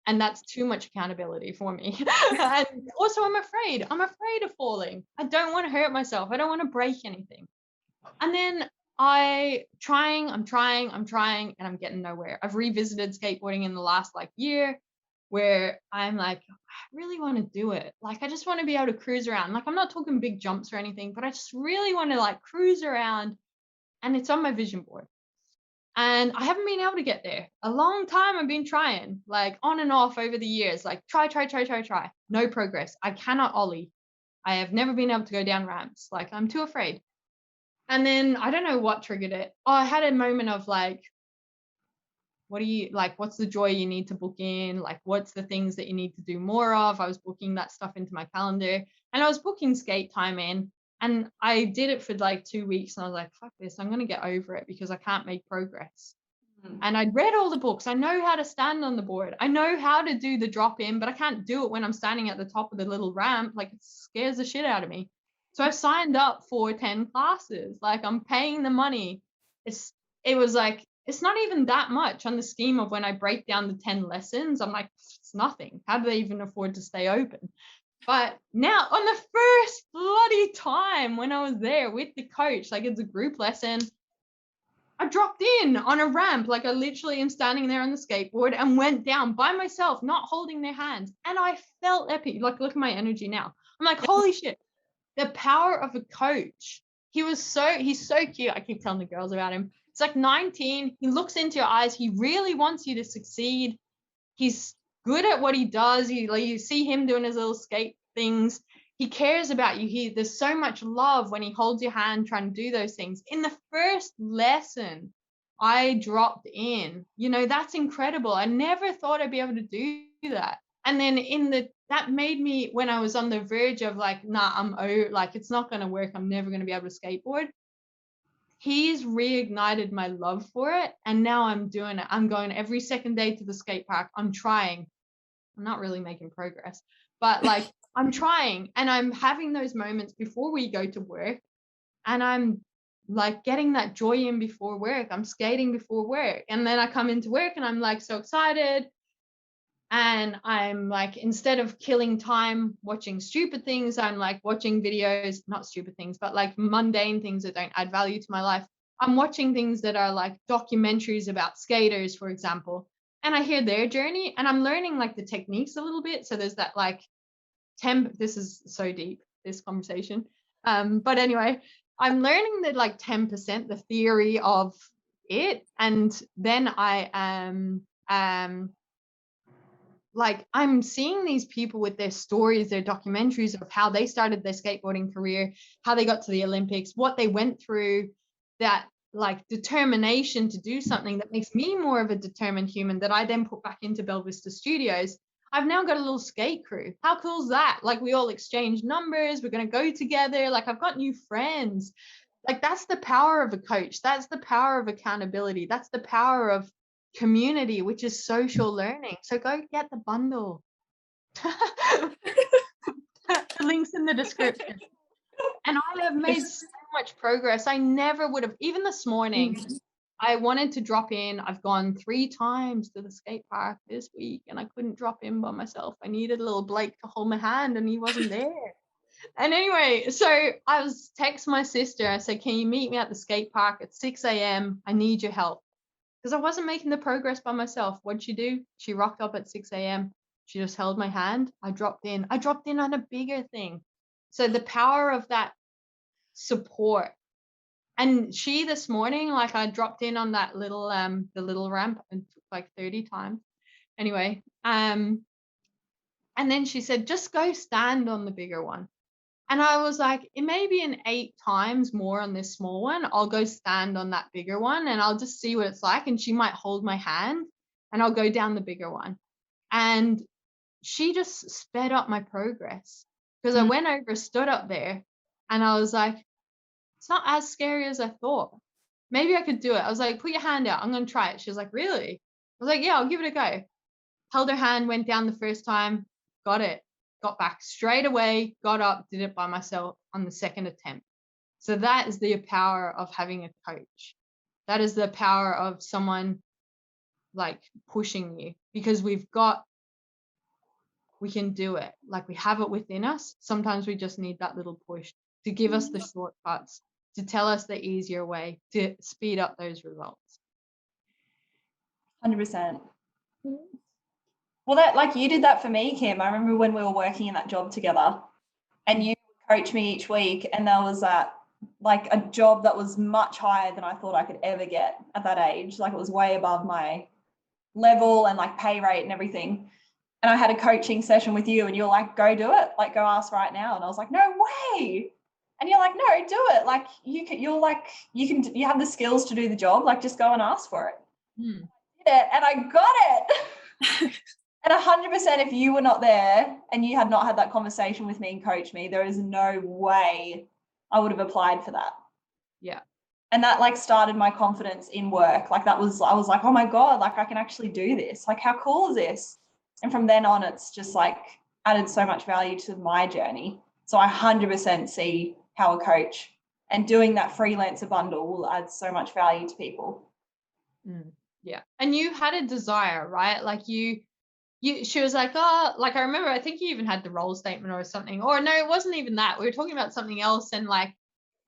S3: And that's too much accountability for me. And also, I'm afraid of falling. I don't want to hurt myself. I don't want to break anything. And then I'm trying, and I'm getting nowhere. I've revisited skateboarding in the last like year, where I'm like, I really want to do it. Like, I just want to be able to cruise around. Like, I'm not talking big jumps or anything, but I just really want to like cruise around, and it's on my vision board. And I haven't been able to get there. A long time I've been trying, like on and off over the years, like try. No progress. I cannot ollie. I have never been able to go down ramps. Like, I'm too afraid. And then I don't know what triggered it. Oh, I had a moment of like, what's the joy you need to book in? Like, what's the things that you need to do more of? I was booking that stuff into my calendar, and I was booking skate time in, and I did it for like 2 weeks, and I was like, fuck this, I'm going to get over it because I can't make progress. And I'd read all the books. I know how to stand on the board. I know how to do the drop in, but I can't do it when I'm standing at the top of the little ramp. Like, it scares the shit out of me. So I signed up for 10 classes. Like, I'm paying the money. It was like, it's not even that much on the scheme of when I break down the 10 lessons. I'm like, it's nothing. How do they even afford to stay open? But now, on the first bloody time when I was there with the coach, like, it's a group lesson, I dropped in on a ramp. Like, I literally am standing there on the skateboard and went down by myself, not holding their hands. And I felt epic. Like, look at my energy now. I'm like, holy shit. The power of a coach. He's so cute. I keep telling the girls about him. It's like 19. He looks into your eyes. He really wants you to succeed. He's good at what he does. You see him doing his little skate things. He cares about you. There's so much love when he holds your hand trying to do those things. In the first lesson, I dropped in. That's incredible. I never thought I'd be able to do that. And then that made me, when I was on the verge of like, nah, like, it's not going to work. I'm never going to be able to skateboard. He's reignited my love for it. And now I'm doing it. I'm going every second day to the skate park. I'm trying. I'm not really making progress, but like, I'm trying, and I'm having those moments before we go to work, and I'm like getting that joy in before work. I'm skating before work, and then I come into work and I'm like so excited. And I'm like, instead of killing time watching stupid things, I'm like watching videos, not stupid things, but like mundane things that don't add value to my life. I'm watching things that are like documentaries about skaters, for example, and I hear their journey, and I'm learning like the techniques a little bit. So there's that like this is so deep, this conversation. But anyway, I'm learning that like 10%, the theory of it. And then I am like, I'm seeing these people with their stories, their documentaries of how they started their skateboarding career, how they got to the Olympics, what they went through. that like determination to do something that makes me more of a determined human that I then put back into Bella Vista Studios. I've now got a little skate crew. How cool is that? Like we all exchange numbers. We're going to go together. Like I've got new friends. Like that's the power of a coach. That's the power of accountability. That's the power of community, which is social learning. So go get the bundle. The link's in the description. And I have made so much progress. I never would have, even this morning, I wanted to drop in. I've gone 3 times to the skate park this week and I couldn't drop in by myself. I needed a little Blake to hold my hand and he wasn't there. And anyway, so I was text my sister. I said, can you meet me at the skate park at 6 a.m.? I need your help. Because I wasn't making the progress by myself. What'd she do? She rocked up at 6 a.m. She just held my hand. I dropped in. I dropped in on a bigger thing. So the power of that support. And she this morning, like I dropped in on that little the little ramp and took like 30 times. Anyway, and then she said, just go stand on the bigger one. And I was like, it may be an 8 times more on this small one. I'll go stand on that bigger one and I'll just see what it's like. And she might hold my hand and I'll go down the bigger one. And she just sped up my progress because I went over, stood up there and I was like, it's not as scary as I thought. Maybe I could do it. I was like, put your hand out. I'm going to try it. She was like, really? I was like, yeah, I'll give it a go. Held her hand, went down the first time, got it, got back straight away, got up, did it by myself on the second attempt. So that is the power of having a coach. That is the power of someone like pushing you because we can do it. Like we have it within us. Sometimes we just need that little push to give us the shortcuts, to tell us the easier way, to speed up those results.
S1: 100%. Well, that like you did that for me, Kim. I remember when we were working in that job together and you coached me each week and there was that like a job that was much higher than I thought I could ever get at that age. Like it was way above my level and like pay rate and everything. And I had a coaching session with you and you're like, go do it. Like go ask right now. And I was like, no way. And you're like, no, do it. Like you have the skills to do the job. Like just go and ask for it. I did it and I got it. And 100%, if you were not there and you had not had that conversation with me and coached me, there is no way I would have applied for that.
S3: Yeah.
S1: And that like started my confidence in work. Like I was like, oh my God, like I can actually do this. Like how cool is this? And from then on, it's just like added so much value to my journey. So I 100% see how a coach and doing that freelancer bundle will add so much value to people.
S3: Yeah. And you had a desire, right? Like she was like, oh, like I remember, I think you even had the role statement or something. Or no, it wasn't even that. We were talking about something else. And like,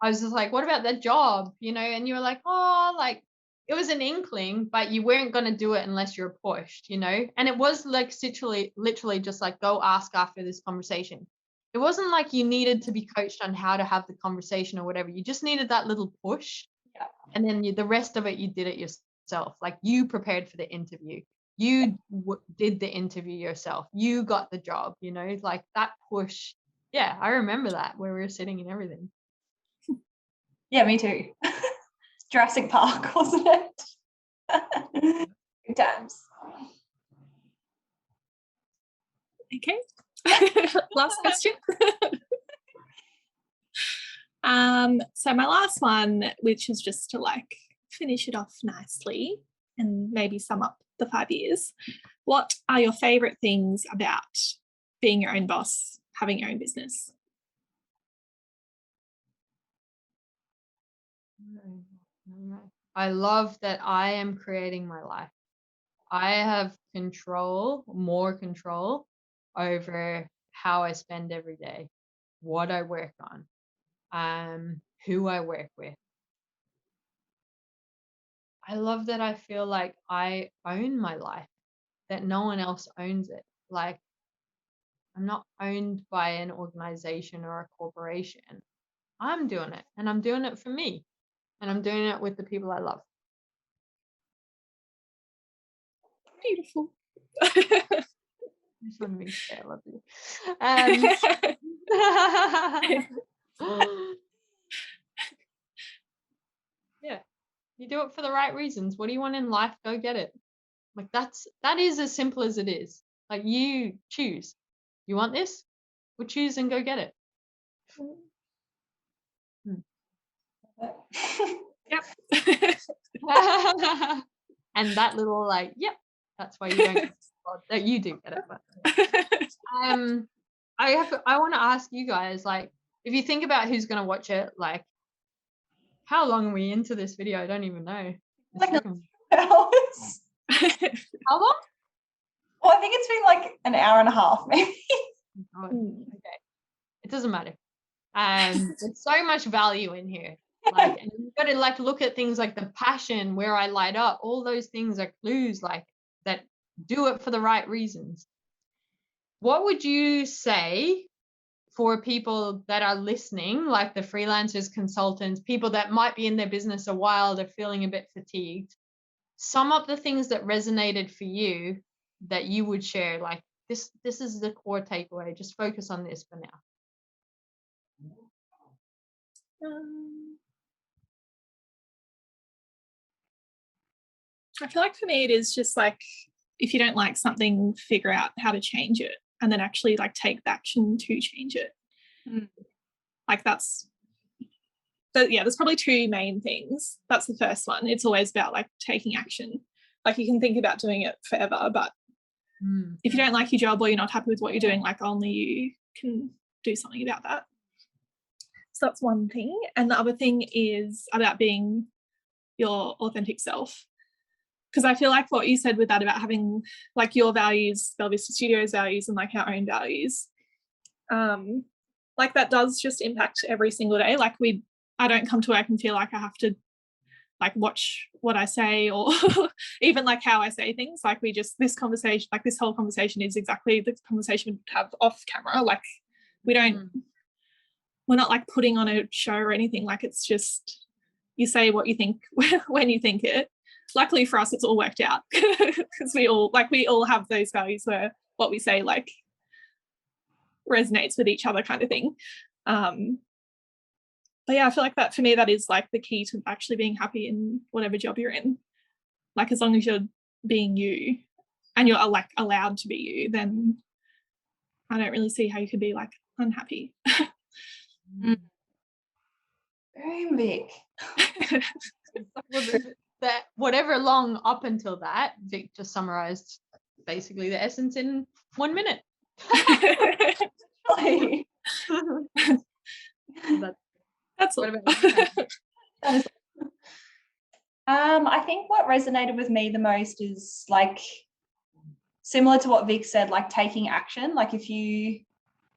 S3: I was just like, what about that job? You know, and you were like, oh, like it was an inkling, but you weren't going to do it unless you're pushed, you know? And it was like literally just like, go ask after this conversation. It wasn't like you needed to be coached on how to have the conversation or whatever. You just needed that little push.
S1: Yeah.
S3: And then the rest of it, you did it yourself. Like you prepared for the interview. You did the interview yourself. You got the job, you know, like that push. Yeah, I remember that where we were sitting and everything.
S1: Yeah, me too. Jurassic Park, wasn't it? Good times.
S2: Okay. Last question. So my last one, which is just to like finish it off nicely and maybe sum up the 5 years. What are your favorite things about being your own boss, having your own business?
S3: I love that I am creating my life. I have more control over how I spend every day, what I work on, who I work with. I love that I feel like I own my life, that no one else owns it. Like I'm not owned by an organization or a corporation. I'm doing it and I'm doing it for me and I'm doing it with the people I love.
S2: Beautiful.
S3: I just want to say I love you. You do it for the right reasons. What do you want in life? Go get it. Like that is as simple as it is. Like you choose. You want this? Well, choose and go get it.
S2: Yep.
S3: And that little like, yep, that's why you don't that you do get it. But, I want to ask you guys, like, if you think about who's gonna watch it, like, how long are we into this video? I don't even know.
S1: Like hours.
S3: How long?
S1: Well, I think it's been like an hour and a half, maybe.
S3: Oh, okay. It doesn't matter. There's so much value in here. Like, and you've got to like look at things like the passion, where I light up. All those things are clues like that. Do it for the right reasons. What would you say for people that are listening, like the freelancers, consultants, people that might be in their business a while, they're feeling a bit fatigued? Sum up the things that resonated for you that you would share. Like this is the core takeaway. Just focus on this for now.
S2: I feel like for me, it is just like, if you don't like something, figure out how to change it and then actually like take the action to change it. Like there's probably two main things. That's the first one. It's always about like taking action. Like you can think about doing it forever, but if you don't like your job or you're not happy with what you're doing, like only you can do something about that. So that's one thing. And the other thing is about being your authentic self. Because I feel like what you said with that about having like your values, Bella Vista Studios values, and like our own values, like that does just impact every single day. Like I don't come to work and feel like I have to like watch what I say or even like how I say things. Like this conversation, like this whole conversation is exactly the conversation we have off camera. Like we're not like putting on a show or anything. Like it's just, you say what you think when you think it. Luckily for us, it's all worked out because we all have those values where what we say like resonates with each other kind of thing. But yeah, I feel like that for me, that is like the key to actually being happy in whatever job you're in. Like as long as you're being you and you're like allowed to be you, then I don't really see how you could be like unhappy.
S1: Very Vic.
S3: That whatever long up until that, Vic just summarized basically the essence in 1 minute.
S2: That's
S3: what
S2: all.
S3: About
S1: I think what resonated with me the most is like similar to what Vic said, like taking action. Like if you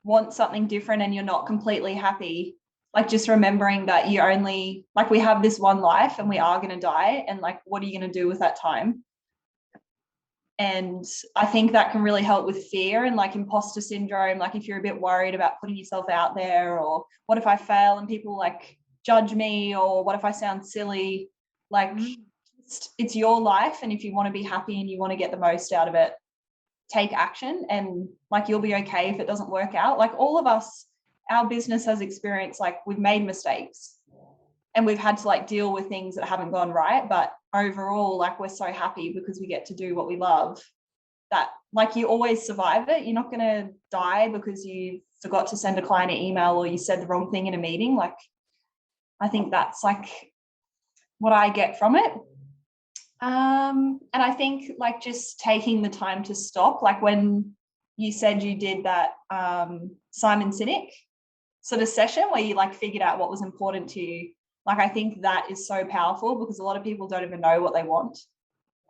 S1: want something different and you're not completely happy, like just remembering that you only, like we have this one life and we are going to die, and like what are you going to do with that time? And I think that can really help with fear and like imposter syndrome. Like if you're a bit worried about putting yourself out there, or what if I fail and people like judge me, or what if I sound silly? Like it's your life, and if you want to be happy and you want to get the most out of it, take action, and like you'll be okay if it doesn't work out. Like all of us, our business has experienced, like we've made mistakes and we've had to like deal with things that haven't gone right, but overall like we're so happy because we get to do what we love, that like you always survive it. You're not going to die because you forgot to send a client an email or you said the wrong thing in a meeting. Like I think that's like what I get from it. And I think like just taking the time to stop, like when you said you did that Simon Sinek sort of session where you like figured out what was important to you, like I think that is so powerful because a lot of people don't even know what they want.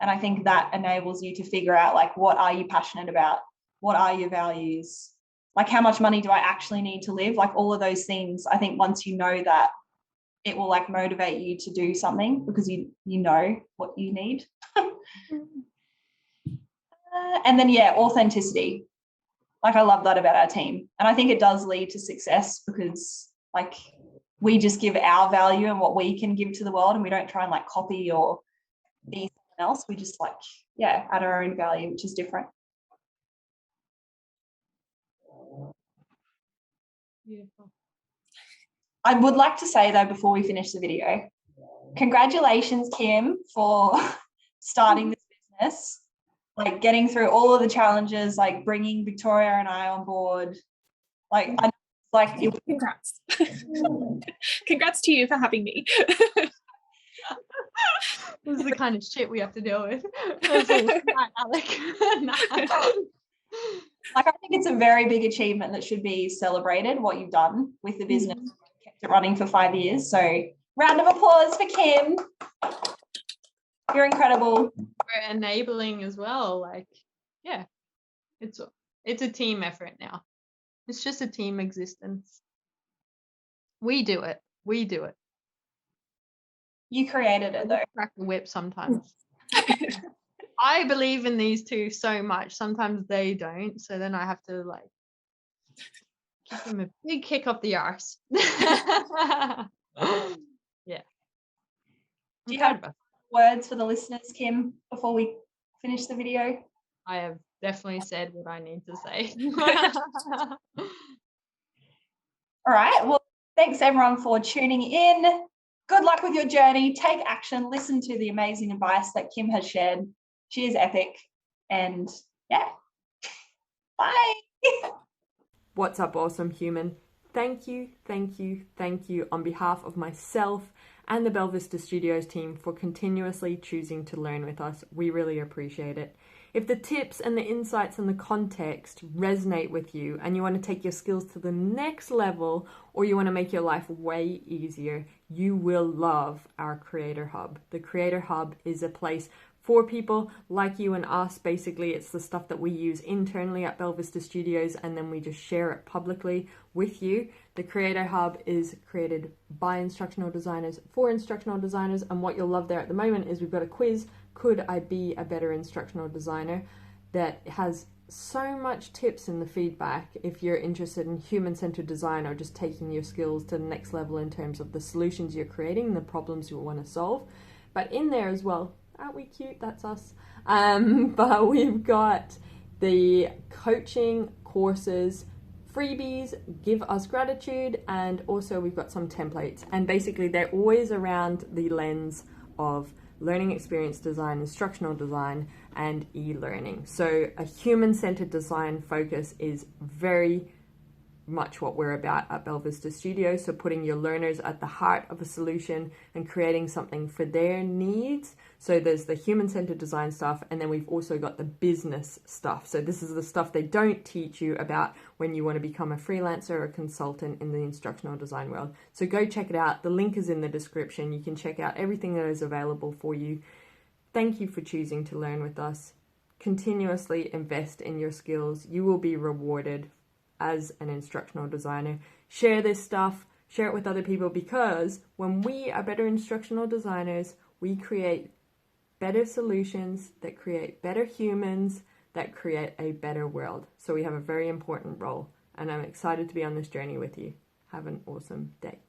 S1: And I think that enables you to figure out like what are you passionate about, what are your values, like how much money do I actually need to live, like all of those things. I think once you know that, it will like motivate you to do something because you know what you need. And then yeah, authenticity. Like I love that about our team, and I think it does lead to success because like we just give our value and what we can give to the world, and we don't try and like copy or be someone else. We just like add our own value, which is different.
S3: Beautiful.
S1: I would like to say though, before we finish the video, Congratulations, Kim, for starting this business, like getting through all of the challenges, like bringing Victoria and I on board.
S2: Congrats. Congrats to you for having me.
S3: This is the kind of shit we have to deal with. Right, Alec.
S1: Like, I think it's a very big achievement that should be celebrated, what you've done with the business. Kept it running for 5 years. So round of applause for Kim. You're incredible.
S3: We're enabling as well. Like, yeah, it's a team effort now. It's just a team existence. We do it.
S1: You created it, though.
S3: Crack the whip sometimes. I believe in these two so much. Sometimes they don't. So then I have to like give them a big kick up the arse. Yeah.
S1: Do you have words for the listeners, Kim, before we finish the video?
S3: I have definitely said what I need to say.
S1: All right. Well, thanks everyone for tuning in. Good luck with your journey. Take action. Listen to the amazing advice that Kim has shared. She is epic. And yeah, bye.
S4: What's up, awesome human? Thank you on behalf of myself and the Belle Vista Studios team for continuously choosing to learn with us. We really appreciate it. If the tips and the insights and the context resonate with you and you want to take your skills to the next level, or you want to make your life way easier, you will love our Creator Hub. The Creator Hub is a place for people like you and us. Basically, it's the stuff that we use internally at Belle Vista Studios, and then we just share it publicly with you. The Creator Hub is created by instructional designers for instructional designers, and what you'll love there at the moment is we've got a quiz, Could I Be a Better Instructional Designer, that has so much tips in the feedback if you're interested in human-centered design or just taking your skills to the next level in terms of the solutions you're creating and the problems you want to solve. But in there as well, aren't we cute? That's us. But we've got the coaching courses, freebies, give us gratitude, and also we've got some templates. And basically they're always around the lens of learning experience design, instructional design, and e-learning. So a human-centered design focus is very much what we're about at Belle Vista Studios. So putting your learners at the heart of a solution and creating something for their needs. So there's the human-centered design stuff, and then we've also got the business stuff. So this is the stuff they don't teach you about when you want to become a freelancer or a consultant in the instructional design world. So go check it out. The link is in the description. You can check out everything that is available for you. Thank you for choosing to learn with us. Continuously invest in your skills. You will be rewarded as an instructional designer. Share this stuff, share it with other people, because when we are better instructional designers, we create better solutions that create better humans, that create a better world. So we have a very important role, and I'm excited to be on this journey with you. Have an awesome day.